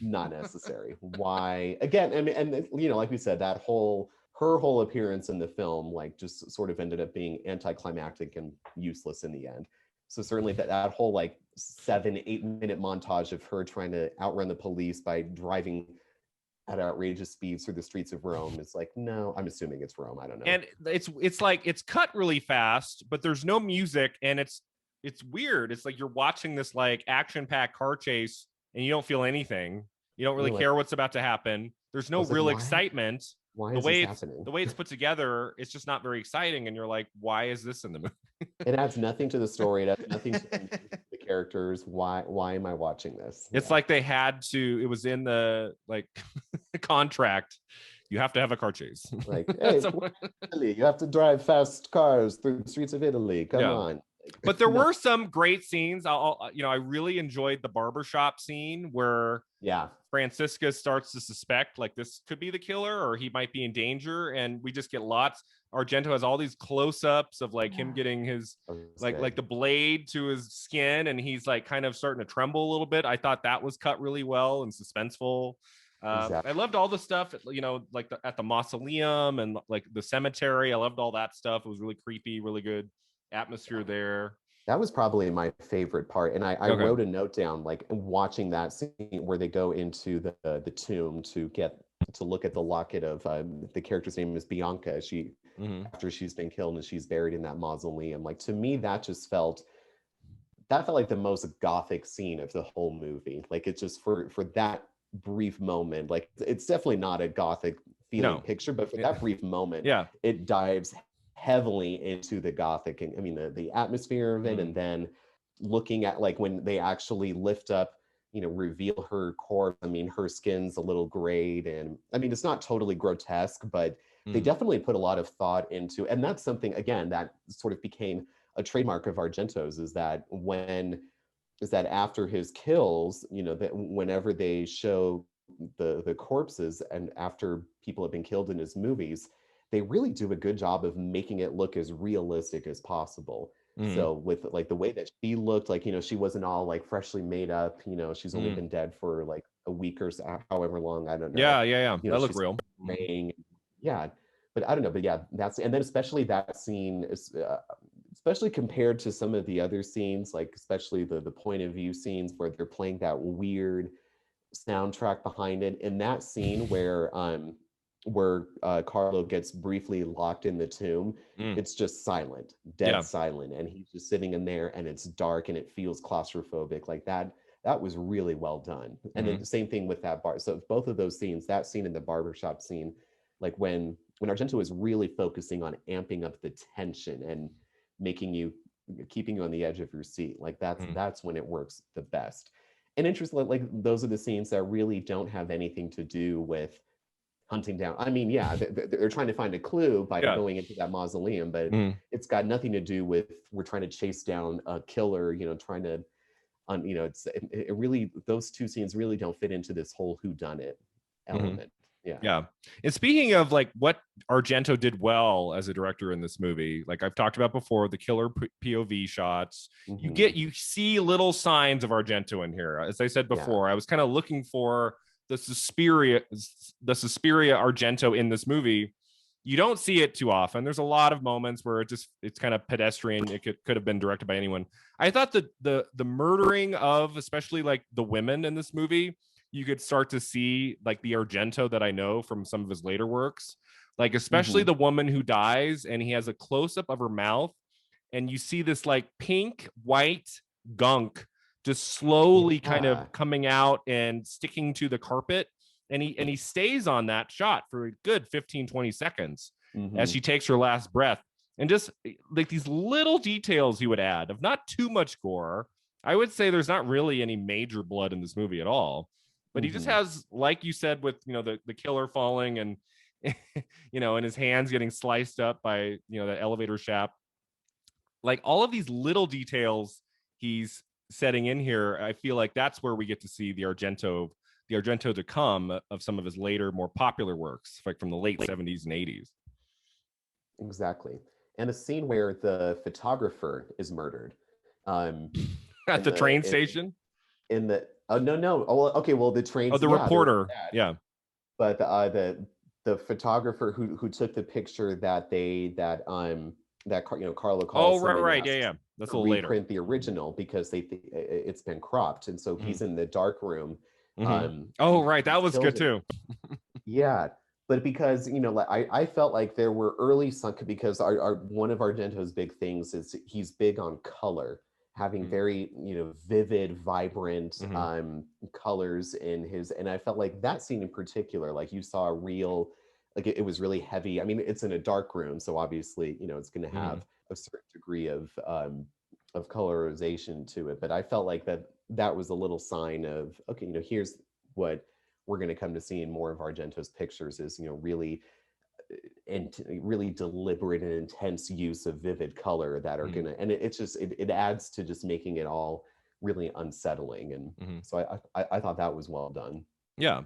Not necessary. Why? Again, I mean, and like we said, her whole appearance in the film just sort of ended up being anticlimactic and useless in the end. So certainly that whole 7-8 minute montage of her trying to outrun the police by driving at outrageous speeds through the streets of Rome is no, I'm assuming it's Rome. I don't know. And it's cut really fast, but there's no music, and it's weird. It's like you're watching this action-packed car chase, and you don't feel anything. You don't really care what's about to happen. There's no real excitement. Why is this happening? The way it's put together, it's just not very exciting, and you're like, why is this in the movie? It adds nothing to the story. It adds nothing to the characters. Why am I watching this? It's like they had to. It was in the contract. You have to have a car chase. Hey, Italy, you have to drive fast cars through the streets of Italy. Come on. But there were some great scenes. I really enjoyed the barbershop scene where Francisca starts to suspect this could be the killer, or he might be in danger, and we just get lots. Argento has all these close-ups of him getting his the blade to his skin, and he's kind of starting to tremble a little bit. I thought that was cut really well and suspenseful. Exactly. I loved all the stuff, at the mausoleum and the cemetery. I loved all that stuff. It was really creepy, really good atmosphere there. That was probably my favorite part, and I wrote a note down watching that scene where they go into the tomb to look at the locket of the character's name is Bianca. She after she's been killed and she's buried in that mausoleum. To me, that felt like the most gothic scene of the whole movie. It's just for that brief moment. It's definitely not a gothic feeling picture, but for that brief moment, it dives heavily into the gothic, and I mean the atmosphere of it, and then looking at when they actually lift up, reveal her corpse. I mean, her skin's a little grayed, and I mean, it's not totally grotesque, but they definitely put a lot of thought into, and that's something again that sort of became a trademark of Argento's, is that after his kills, that whenever they show the corpses and after people have been killed in his movies, they really do a good job of making it look as realistic as possible. So with the way that she looked, she wasn't all freshly made up, she's only been dead for a week or so, however long, I don't know. Yeah. That looked real. But I don't know. But and then especially that scene is, especially compared to some of the other scenes, especially the point of view scenes where they're playing that weird soundtrack behind it. In that scene where Carlo gets briefly locked in the tomb, it's just silent, dead silent, and he's just sitting in there, and it's dark, and it feels claustrophobic. That was really well done. And then the same thing with that bar. So both of those scenes, that scene and the barbershop scene, when Argento is really focusing on amping up the tension and keeping you on the edge of your seat, that's when it works the best. And interestingly, those are the scenes that really don't have anything to do with hunting down. I mean, they're trying to find a clue by going into that mausoleum, but it's got nothing to do with we're trying to chase down a killer, trying to, it really, those two scenes really don't fit into this whole whodunit element. Yeah. And speaking of what Argento did well as a director in this movie, I've talked about before, the killer POV shots, you see little signs of Argento in here. As I said before, I was kind of looking for the Suspiria Argento in this movie, You don't see it too often. There's a lot of moments where it's kind of pedestrian. It could have been directed by anyone. I thought the murdering of especially like the women in this movie, you could start to see like the Argento that I know from some of his later works, like especially the woman who dies and he has a close up of her mouth and you see this like pink white gunk just slowly kind of coming out and sticking to the carpet, and he stays on that shot for a good 15-20 seconds as she takes her last breath, and just like these little details he would add of not too much gore. I would say there's not really any major blood in this movie at all, but he just has, like you said, with the killer falling and and his hands getting sliced up by the elevator shaft, like all of these little details he's setting in here. I feel like that's where we get to see the Argento to come of some of his later, more popular works, like from the late 70s and 80s. Exactly. And a scene where the photographer is murdered. At the train station? No. Oh, okay, well, the train. Oh, the reporter. Yeah. But the photographer who took the picture that Carlo calls. Oh, right. Yeah. That's a little later. Reprint the original because they think it's been cropped. And so he's in the dark room. Oh, right. That was good too. Yeah. But because, I felt like there were early because our one of Argento's big things is he's big on color, having very, vivid, vibrant colors in his. And I felt like that scene in particular, like you saw a real, like it was really heavy. I mean, it's in a dark room, so obviously, it's going to have a certain degree of colorization to it. But I felt like that was a little sign of, okay, here's what we're going to come to see in more of Argento's pictures is, really really deliberate and intense use of vivid color that are gonna, and it's just it adds to just making it all really unsettling. And so I thought that was well done. Yeah,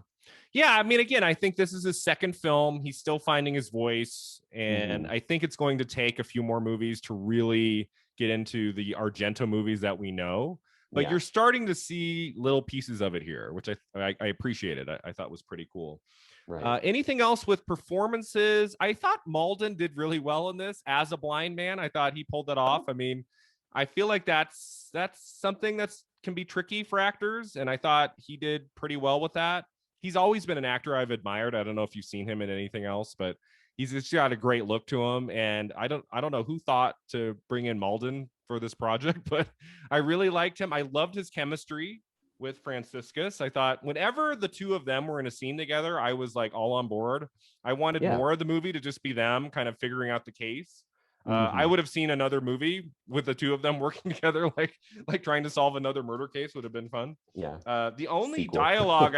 I mean, again, I think this is his second film. He's still finding his voice, and I think it's going to take a few more movies to really get into the Argento movies that we know. But you're starting to see little pieces of it here, which I appreciated. I thought was pretty cool. Right. Anything else with performances? I thought Malden did really well in this as a blind man. I thought he pulled that off. I mean, I feel like that's something that's can be tricky for actors, and I thought he did pretty well with that. He's always been an actor I've admired. I don't know if you've seen him in anything else, but he's just got a great look to him. And I don't know who thought to bring in Malden for this project, but I really liked him. I loved his chemistry with Franciscus. I thought whenever the two of them were in a scene together, I was like all on board. I wanted more of the movie to just be them kind of figuring out the case. I would have seen another movie with the two of them working together, like trying to solve another murder case would have been fun. Yeah. The only dialogue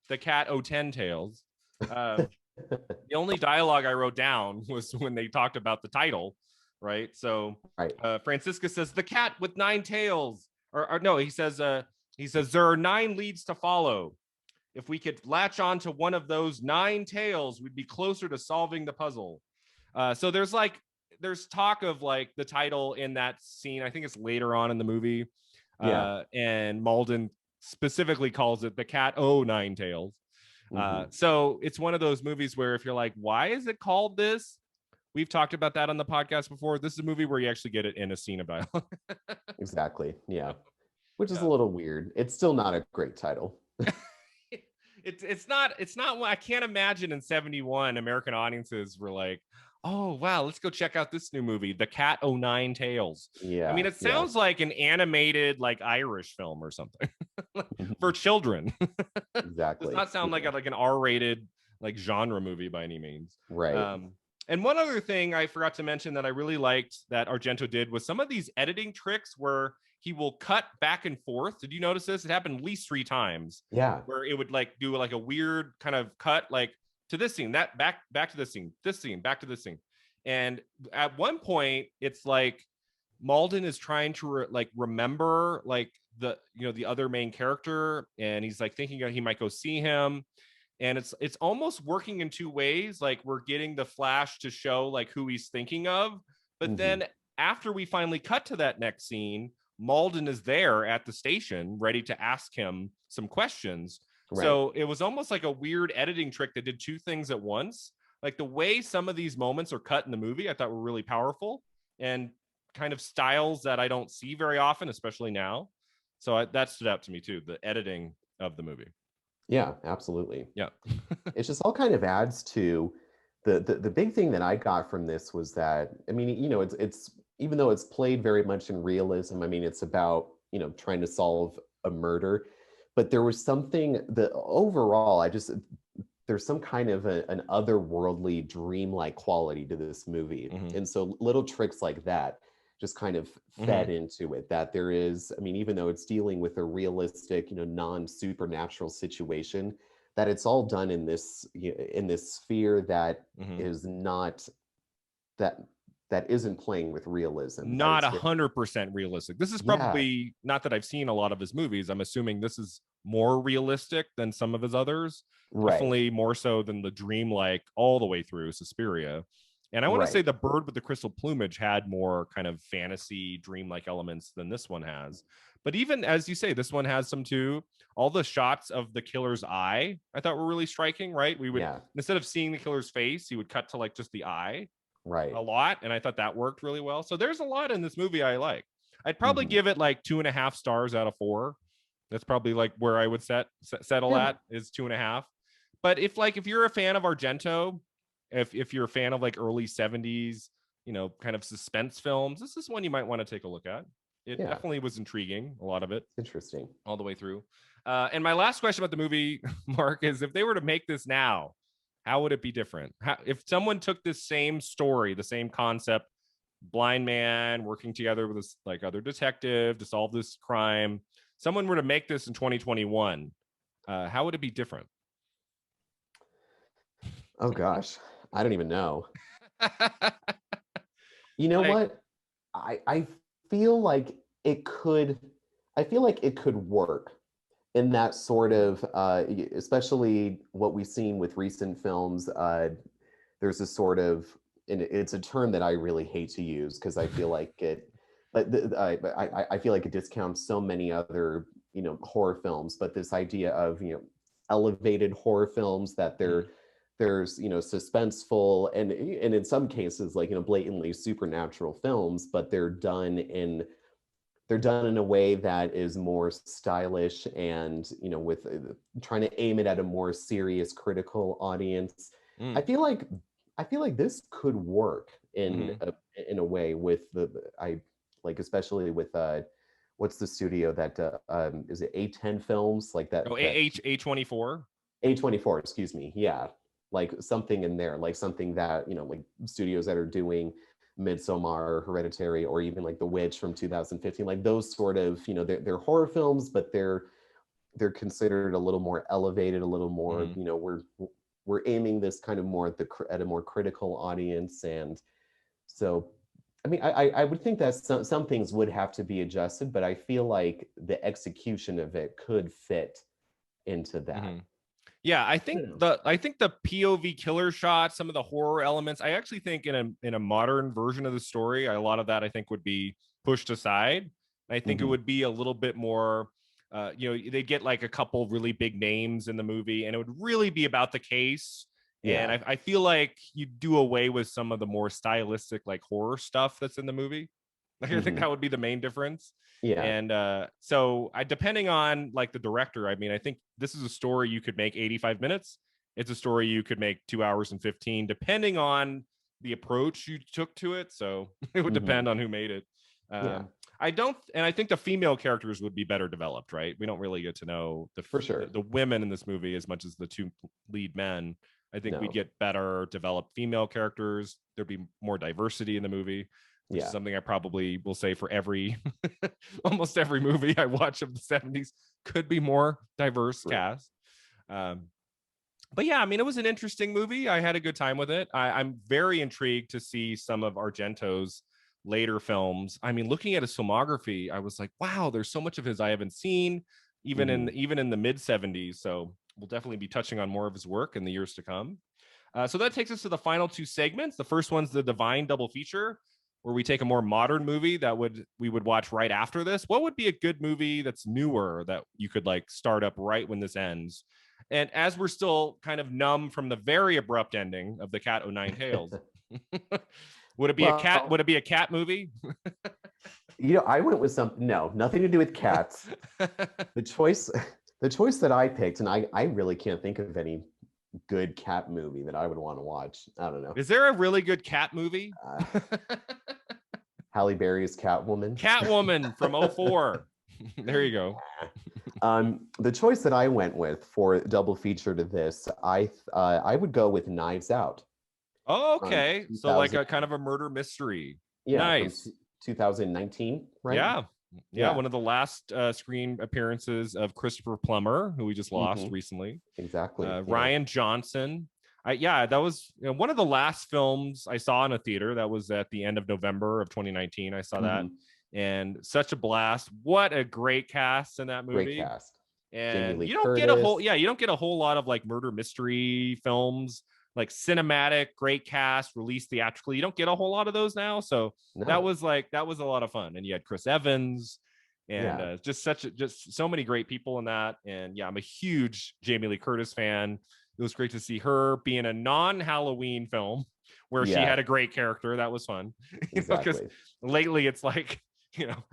the cat 10 tails. The only dialogue I wrote down was when they talked about the title, right? So Franciscus says the cat with 9 tails, or no, he says there are 9 leads to follow. If we could latch on to one of those 9 tails, we'd be closer to solving the puzzle. So there's talk of like the title in that scene. I think it's later on in the movie. And Malden specifically calls it the cat 9 tails. So it's one of those movies where if you're like, why is it called this? We've talked about that on the podcast before. This is a movie where you actually get it in a scene of dialogue. Exactly. Yeah. Which is a little weird. It's still not a great title. It's not. I can't imagine in 71 American audiences were like, oh wow, let's go check out this new movie, The Cat 9 Tails. Yeah. I mean, it sounds like an animated like Irish film or something for children. Exactly. Does not sound like an R-rated like genre movie by any means. Right. And one other thing I forgot to mention that I really liked that Argento did was some of these editing tricks where he will cut back and forth. Did you notice this? It happened at least 3 times. Yeah. Where it would like do like a weird kind of cut, like to this scene, that back to this scene, back to this scene. And at one point, it's like Malden is trying to remember like the other main character, and he's like thinking he might go see him. And it's almost working in 2 ways. Like we're getting the flash to show like who he's thinking of, but then after we finally cut to that next scene, Malden is there at the station ready to ask him some questions. Right. So it was almost like a weird editing trick that did 2 things at once. like the way some of these moments are cut in the movie, I thought were really powerful and kind of styles that I don't see very often, especially now. So that stood out to me too, the editing of the movie. Yeah, absolutely. Yeah. It just all kind of adds to the big thing that I got from this was that, I mean, it's even though it's played very much in realism, I mean, it's about, trying to solve a murder, but there was something that overall, there's some kind of an otherworldly dreamlike quality to this movie. And so little tricks like that just kind of fed into it, that there is, I mean, even though it's dealing with a realistic, non-supernatural situation, that it's all done in this sphere that is not that isn't playing with realism. Not 100% realistic. This is probably not that I've seen a lot of his movies. I'm assuming this is more realistic than some of his others. Right. Definitely more so than the dreamlike all the way through Suspiria. And I want to say The Bird with the Crystal Plumage had more kind of fantasy dreamlike elements than this one has. But even as you say, this one has some too. All the shots of the killer's eye, I thought were really striking, right? We would, instead of seeing the killer's face, you would cut to like just the eye. Right. A lot. And I thought that worked really well. So there's a lot in this movie I like. I'd probably give it like 2.5 stars out of 4. That's probably like where I would settle at, is 2.5. But if you're a fan of Argento, if you're a fan of like early 70s, kind of suspense films, this is one you might want to take a look at. It definitely was intriguing, a lot of it. Interesting. All the way through. And my last question about the movie, Mark, is if they were to make this now, how would it be different? If someone took this same story, the same concept, blind man working together with this like other detective to solve this crime, someone were to make this in 2021, how would it be different? Oh gosh, I don't even know. You know what? I feel like it could. I feel like it could work in that sort of, especially what we've seen with recent films. There's a sort of, and it's a term that I really hate to use because I feel like it, but I feel like it discounts so many other, horror films. But this idea of, elevated horror films, that there's suspenseful and in some cases like blatantly supernatural films, but they're done in a way that is more stylish and with trying to aim it at a more serious critical audience. I feel like this could work in a way with especially with what's the studio that is it A10 Films, like that? A24. A24, excuse me. Yeah, like something in there, like something that like studios that are doing Midsommar, Hereditary, or even like The Witch from 2015, like those sort of, they're horror films, but they're considered a little more elevated, a little more, we're aiming this kind of more at a more critical audience. And so, I mean, I would think that some things would have to be adjusted, but I feel like the execution of it could fit into that. Yeah, I think the POV killer shot, some of the horror elements, I actually think in a modern version of the story, a lot of that I think would be pushed aside. I think it would be a little bit more, they'd get like a couple really big names in the movie, and it would really be about the case. Yeah. And I feel like you do away with some of the more stylistic like horror stuff that's in the movie. I think that would be the main difference. Yeah. And so depending on like the director, I mean, I think this is a story you could make 85 minutes. It's a story you could make 2 hours and 15, depending on the approach you took to it. So it would depend on who made it. I think the female characters would be better developed, right? We don't really get to know the women in this movie as much as the two lead men. I think we get better developed female characters. There'd be more diversity in the movie. Which is something I probably will say for almost every movie I watch of the 70s, could be more diverse cast. But yeah, I mean, it was an interesting movie. I had a good time with it. I'm very intrigued to see some of Argento's later films. I mean, looking at his filmography, I was like, wow, there's so much of his I haven't seen, even in the mid 70s. So we'll definitely be touching on more of his work in the years to come. So that takes us to the final two segments. The first one's the Divine Double Feature, where we take a more modern movie that we would watch right after this. What would be a good movie that's newer that you could like start up right when this ends? And as we're still kind of numb from the very abrupt ending of the Cat O' Nine Tails, would it be a cat? Would it be a cat movie? I went with nothing to do with cats. The choice that I picked, and I really can't think of any good cat movie that I would want to watch. I don't know. Is there a really good cat movie? Halle Berry's Catwoman. Catwoman from 2004. There you go. The choice that I went with for double feature to this, I would go with Knives Out. Oh, okay. So like a kind of a murder mystery. Yeah, nice. 2019, right? Yeah. One of the last screen appearances of Christopher Plummer, who we just lost recently. Exactly. Ryan Johnson. That was one of the last films I saw in a theater. That was at the end of November of 2019. I saw that, and such a blast. What a great cast in that movie. Great cast. And you don't get a whole lot of like murder mystery films, like cinematic, great cast, released theatrically. You don't get a whole lot of those now. So that was a lot of fun. And you had Chris Evans and just so many great people in that. And I'm a huge Jamie Lee Curtis fan. It was great to see her be in a non-Halloween film where she had a great character. That was fun. Because lately it's like,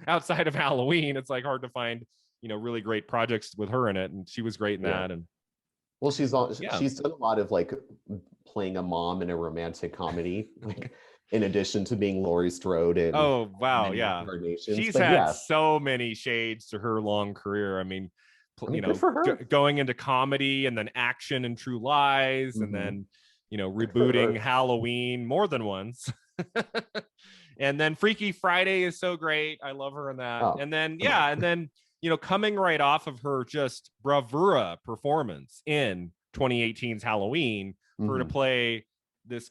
outside of Halloween, it's like hard to find, really great projects with her in it. And she was great in that. And well, she's done a lot of like playing a mom in a romantic comedy, like in addition to being Laurie Strode. And oh wow, she's had so many shades to her long career. I mean, good for her. Going into comedy and then action and True Lies, and then rebooting Halloween more than once. And then Freaky Friday is so great. I love her in that. And then coming right off of her just bravura performance in 2018's Halloween, for her to play this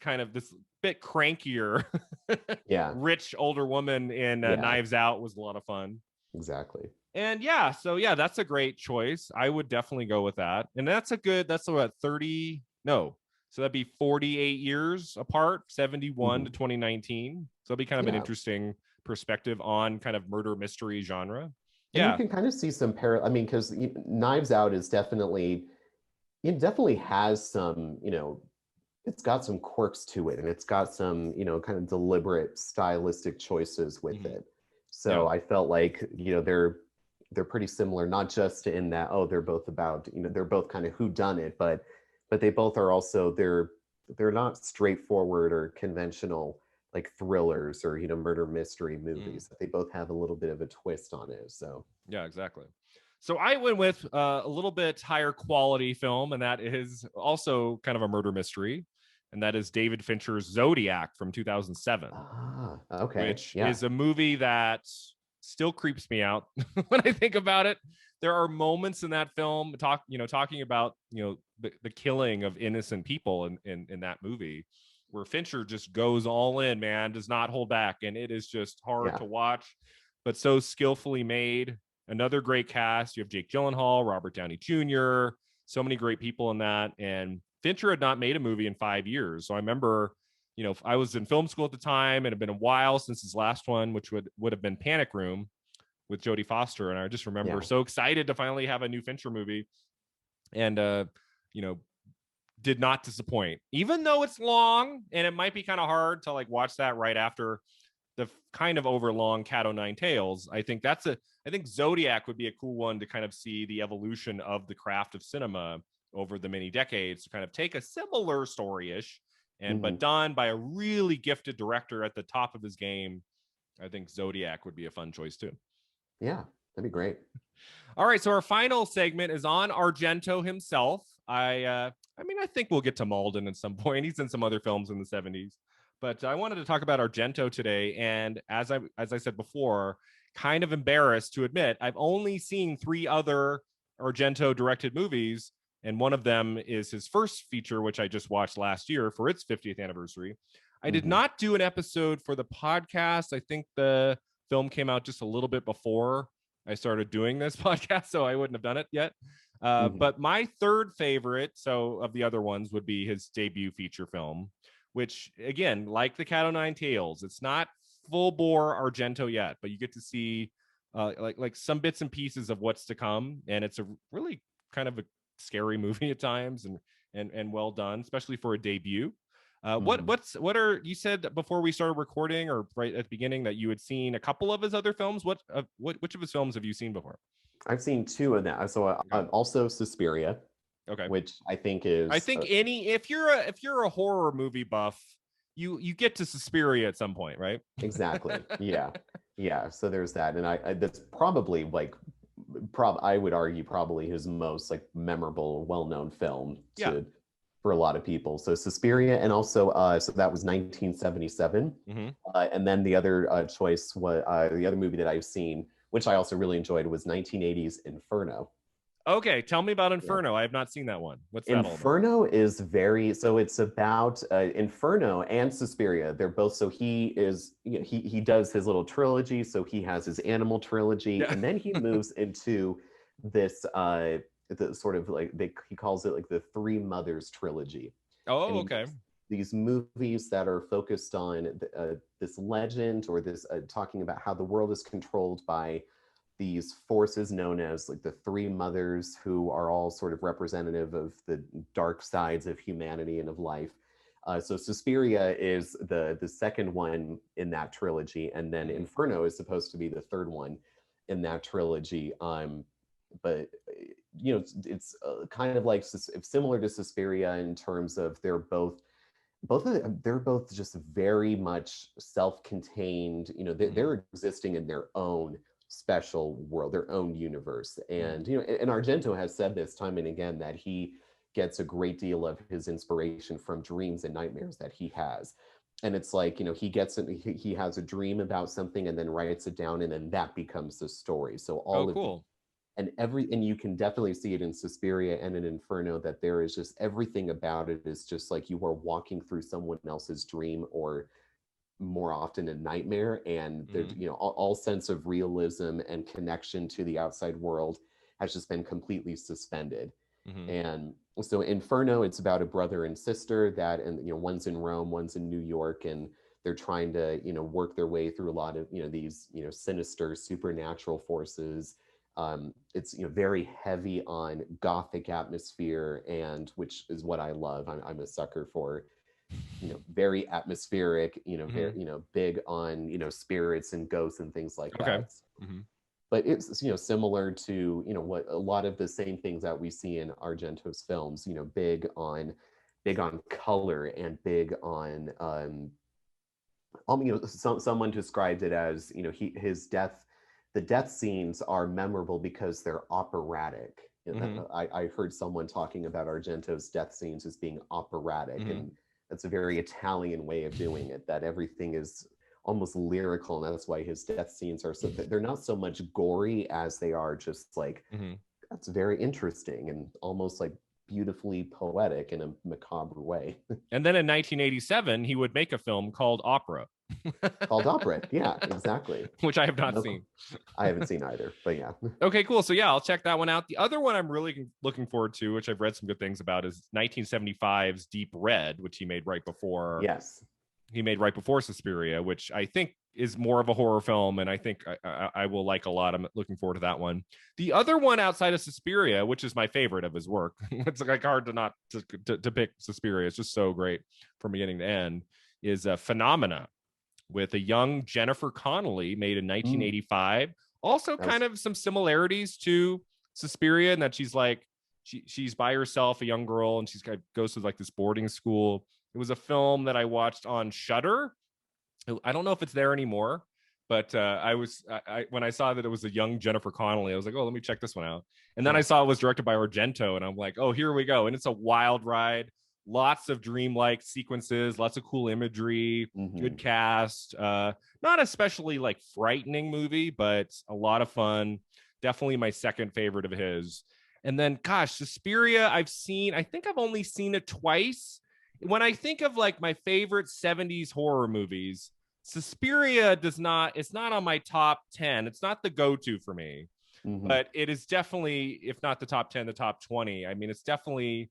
bit crankier, rich older woman in Knives Out was a lot of fun. Exactly. And that's a great choice. I would definitely go with that. And that's what 30, no. So that'd be 48 years apart, 71 to 2019. So it'd be kind of an interesting perspective on kind of murder mystery genre. And you can kind of see some parallel. I mean, because Knives Out is definitely has some, it's got some quirks to it, and it's got some, kind of deliberate stylistic choices with it. So I felt like, they're pretty similar, not just in that, they're both about, they're both kind of whodunit, but they both are also, they're not straightforward or conventional like thrillers or murder mystery movies. They both have a little bit of a twist on it. So exactly. So I went with a little bit higher quality film, and that is also kind of a murder mystery, and that is David Fincher's Zodiac from 2007. Okay. Which is a movie that still creeps me out when I think about it. There are moments in that film talking about the killing of innocent people in that movie, where Fincher just goes all in, man, does not hold back, and it is just hard to watch, but so skillfully made. Another great cast. You have Jake Gyllenhaal, Robert Downey Jr., so many great people in that. And Fincher had not made a movie in 5 years. So I remember, I was in film school at the time, and it had been a while since his last one, which would have been Panic Room with Jodie Foster. And I just remember so excited to finally have a new Fincher movie. And, did not disappoint, even though it's long, and it might be kind of hard to like watch that right after the kind of overlong Cat O' Nine Tails. I think Zodiac would be a cool one to kind of see the evolution of the craft of cinema over the many decades, to kind of take a similar story-ish but done by a really gifted director at the top of his game. I think Zodiac would be a fun choice too. Yeah, that'd be great. All right, so our final segment is on Argento himself. I think we'll get to Malden at some point. He's in some other films in the 70s. But I wanted to talk about Argento today. And as I said before, kind of embarrassed to admit, I've only seen 3 other Argento directed movies. And one of them is his first feature, which I just watched last year for its 50th anniversary. I did not do an episode for the podcast. I think the film came out just a little bit before I started doing this podcast, so I wouldn't have done it yet. But my third favorite, so of the other ones, would be his debut feature film, which, again, like the Cat O' Nine Tails, it's not full bore Argento yet, but you get to see like some bits and pieces of what's to come. And it's a really kind of a scary movie at times, and well done, especially for a debut. Mhm. What are, you said before we started recording, or right at the beginning, that you had seen a couple of his other films. Which of his films have you seen before? I've seen two of them. So Okay. also Suspiria, Okay. which I think I is think if you're a horror movie buff, you get to Suspiria at some point, right? exactly, yeah, yeah. So there's that, and I that's probably like I would argue probably his most like memorable, well-known film Yeah. to for a lot of people. So Suspiria, and also so that was 1977, Mm-hmm. and then the other choice was the other movie that I've seen, which I also really enjoyed, was 1980's Inferno. Okay, tell me about Yeah. Inferno. I have not seen that one. What's that all about? Inferno is very so it's about Inferno and Suspiria. They're both so he is you know, he does his little trilogy. So he has his animal trilogy, Yeah. and then he moves into this the sort of like he calls it like the Three Mothers trilogy, and Oh, he okay. makes these movies that are focused on this legend or this talking about how the world is controlled by these forces known as like the three mothers, who are all sort of representative of the dark sides of humanity and of life. So Suspiria is the second one in that trilogy, and then Mhm. Inferno is supposed to be the third one in that trilogy. But it's kind of like similar to Suspiria in terms of they're both just very much self-contained. Mhm. They're existing in their own special world, their own universe. Mhm. And and Argento has said this time and again that he gets a great deal of his inspiration from dreams and nightmares that he has. And it's like, he has a dream about something and then writes it down, and then that becomes the story. So Oh, all of the cool. and you can definitely see it in Suspiria and in Inferno, that there is just everything about it is just like you are walking through someone else's dream, or more often a nightmare, and there Mhm. all sense of realism and connection to the outside world has just been completely suspended. Mhm. And so Inferno, it's about a brother and sister that, and one's in Rome, one's in New York, and they're trying to work their way through a lot of these sinister supernatural forces. It's very heavy on gothic atmosphere, and which is what I love. I'm a sucker for very atmospheric, very Mhm. big on spirits and ghosts and things like Okay. that. Mhm. But it's similar to what a lot of the same things that we see in Argento's films. Big on color, and big on someone described it as his death the death scenes are memorable because they're operatic. Mhm. I heard someone talking about Argento's death scenes as being operatic, Mhm. and that's a very Italian way of doing it, that everything is almost lyrical, and that's why his death scenes are so they're not so much gory as they are just like Mhm. that's very interesting and almost like beautifully poetic in a macabre way. And then in 1987, he would make a film called Opera, Called opera, yeah, exactly. which I have not No, seen. I haven't seen either, but yeah. Okay, cool. So yeah, I'll check that one out. The other one I'm really looking forward to, which I've read some good things about, is 1975's Deep Red, which Yes. he made right before Suspiria, which I think is more of a horror film, and I think I will like a lot. I'm looking forward to that one. The other one outside of Suspiria, which is my favorite of his work, it's like hard to not to pick Suspiria. It's just so great from beginning to end. Is Phenomena, with a young Jennifer Connelly, made in Mm, 1985. Also, that kind was of some similarities to Suspiria, in that she's like she's by herself, a young girl, and she's goes to like this boarding school. It was a film that I watched on Shudder. I don't know if it's there anymore, but when I saw that it was a young Jennifer Connelly, I was like, oh, let me check this one out. And then I huh. saw it was directed by Argento, and I'm like, oh, here we go. And it's a wild ride, lots of dreamlike sequences, lots of cool imagery, good Hmm. cast. Not especially like frightening movie, but a lot of fun. Definitely my second favorite of his. And then, gosh, Suspiria, I think I've only seen it twice. When I think of like my favorite 70s horror movies, Suspiria it's not on my top 10. It's not the go-to for me, Hmm. but it is definitely, if not the top 10, the top 20. I mean, it's definitely,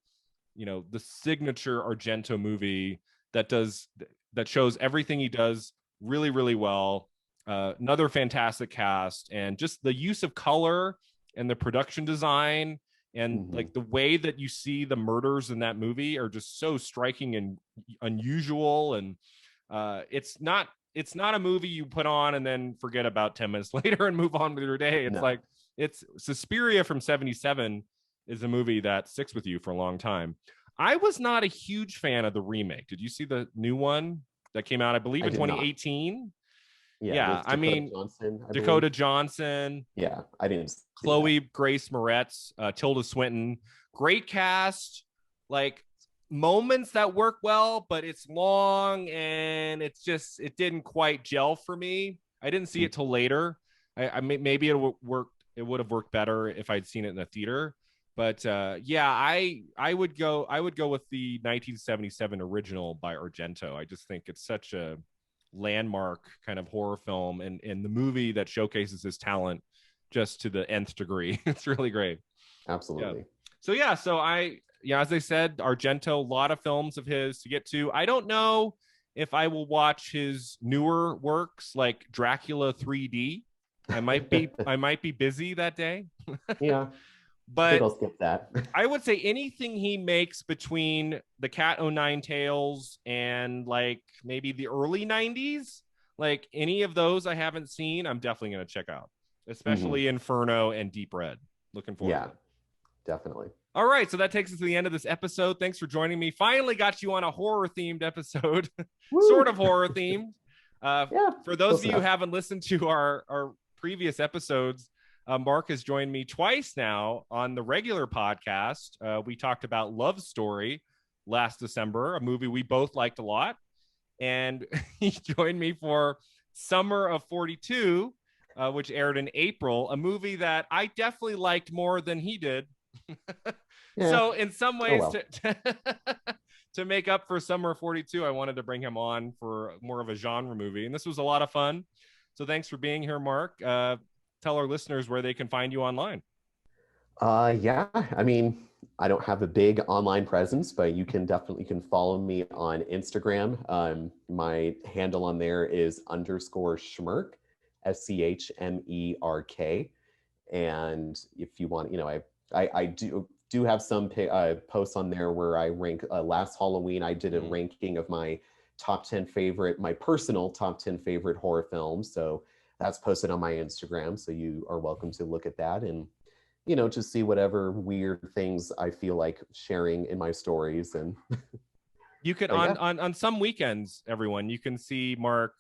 the signature Argento movie that does that shows everything he does really, really well. Another fantastic cast, and just the use of color and the production design And like the way that you see the murders in that movie are just so striking and unusual. And it's not a movie you put on and then forget about 10 minutes later and move on with your day. It's like, it's Suspiria from 1977 is a movie that sticks with you for a long time. I was not a huge fan of the remake. Did you see the new one that came out, I believe, in 2018? Yeah, I mean, Dakota Johnson. Yeah, I didn't see Chloe Grace Moretz, Tilda Swinton. Great cast. Like moments that work well, but it's long and it didn't quite gel for me. I didn't see it till later. I maybe it would have worked better if I'd seen it in the theater. But yeah, I would go with the 1977 original by Argento. I just think it's such a landmark kind of horror film, and the movie that showcases his talent just to the nth degree. It's really great. Absolutely. Yeah. So as I said, Argento, a lot of films of his to get to. I don't know if I will watch his newer works like Dracula 3D. I might be busy that day. Yeah. But I'll skip that. I would say anything he makes between the Cat O' Nine Tails and like maybe the early 90s, like any of those I haven't seen, I'm definitely going to check out, especially Inferno and Deep Red. Looking forward to it. Definitely. All right, so that takes us to the end of this episode. Thanks for joining me. Finally got you on a horror-themed episode, sort of horror-themed. For those of you who haven't listened to our previous episodes, Mark has joined me twice now on the regular podcast. We talked about Love Story last December, a movie we both liked a lot. And he joined me for Summer of 42, which aired in April, a movie that I definitely liked more than he did. So in some ways, to make up for Summer of 42, I wanted to bring him on for more of a genre movie. And this was a lot of fun. So thanks for being here, Mark. Tell our listeners where they can find you online. Yeah, I mean, I don't have a big online presence, but you can follow me on Instagram. My handle on there is _Schmerk, SCHMERK. And if you want, I do have some posts on there where I rank. Last Halloween, I did a ranking of my personal top 10 favorite horror films. So that's posted on my Instagram. So you are welcome to look at that and, just see whatever weird things I feel like sharing in my stories. And you could on some weekends, everyone, you can see Mark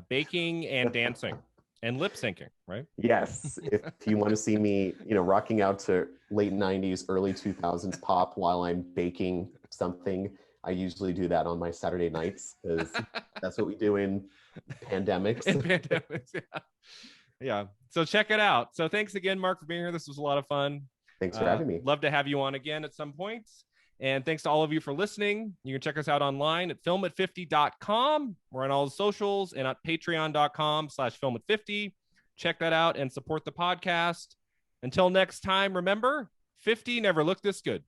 baking and dancing and lip syncing, right? Yes. If you want to see me, rocking out to late 90s, early 2000s pop while I'm baking something, I usually do that on my Saturday nights because that's what we do in pandemics. Yeah. So check it out. So thanks again, Mark, for being here. This was a lot of fun. Thanks for having me. Love to have you on again at some point. And thanks to all of you for listening. You can check us out online at filmat50.com. We're on all the socials and at patreon.com/filmat50. Check that out and support the podcast. Until next time, remember, 50 never looked this good.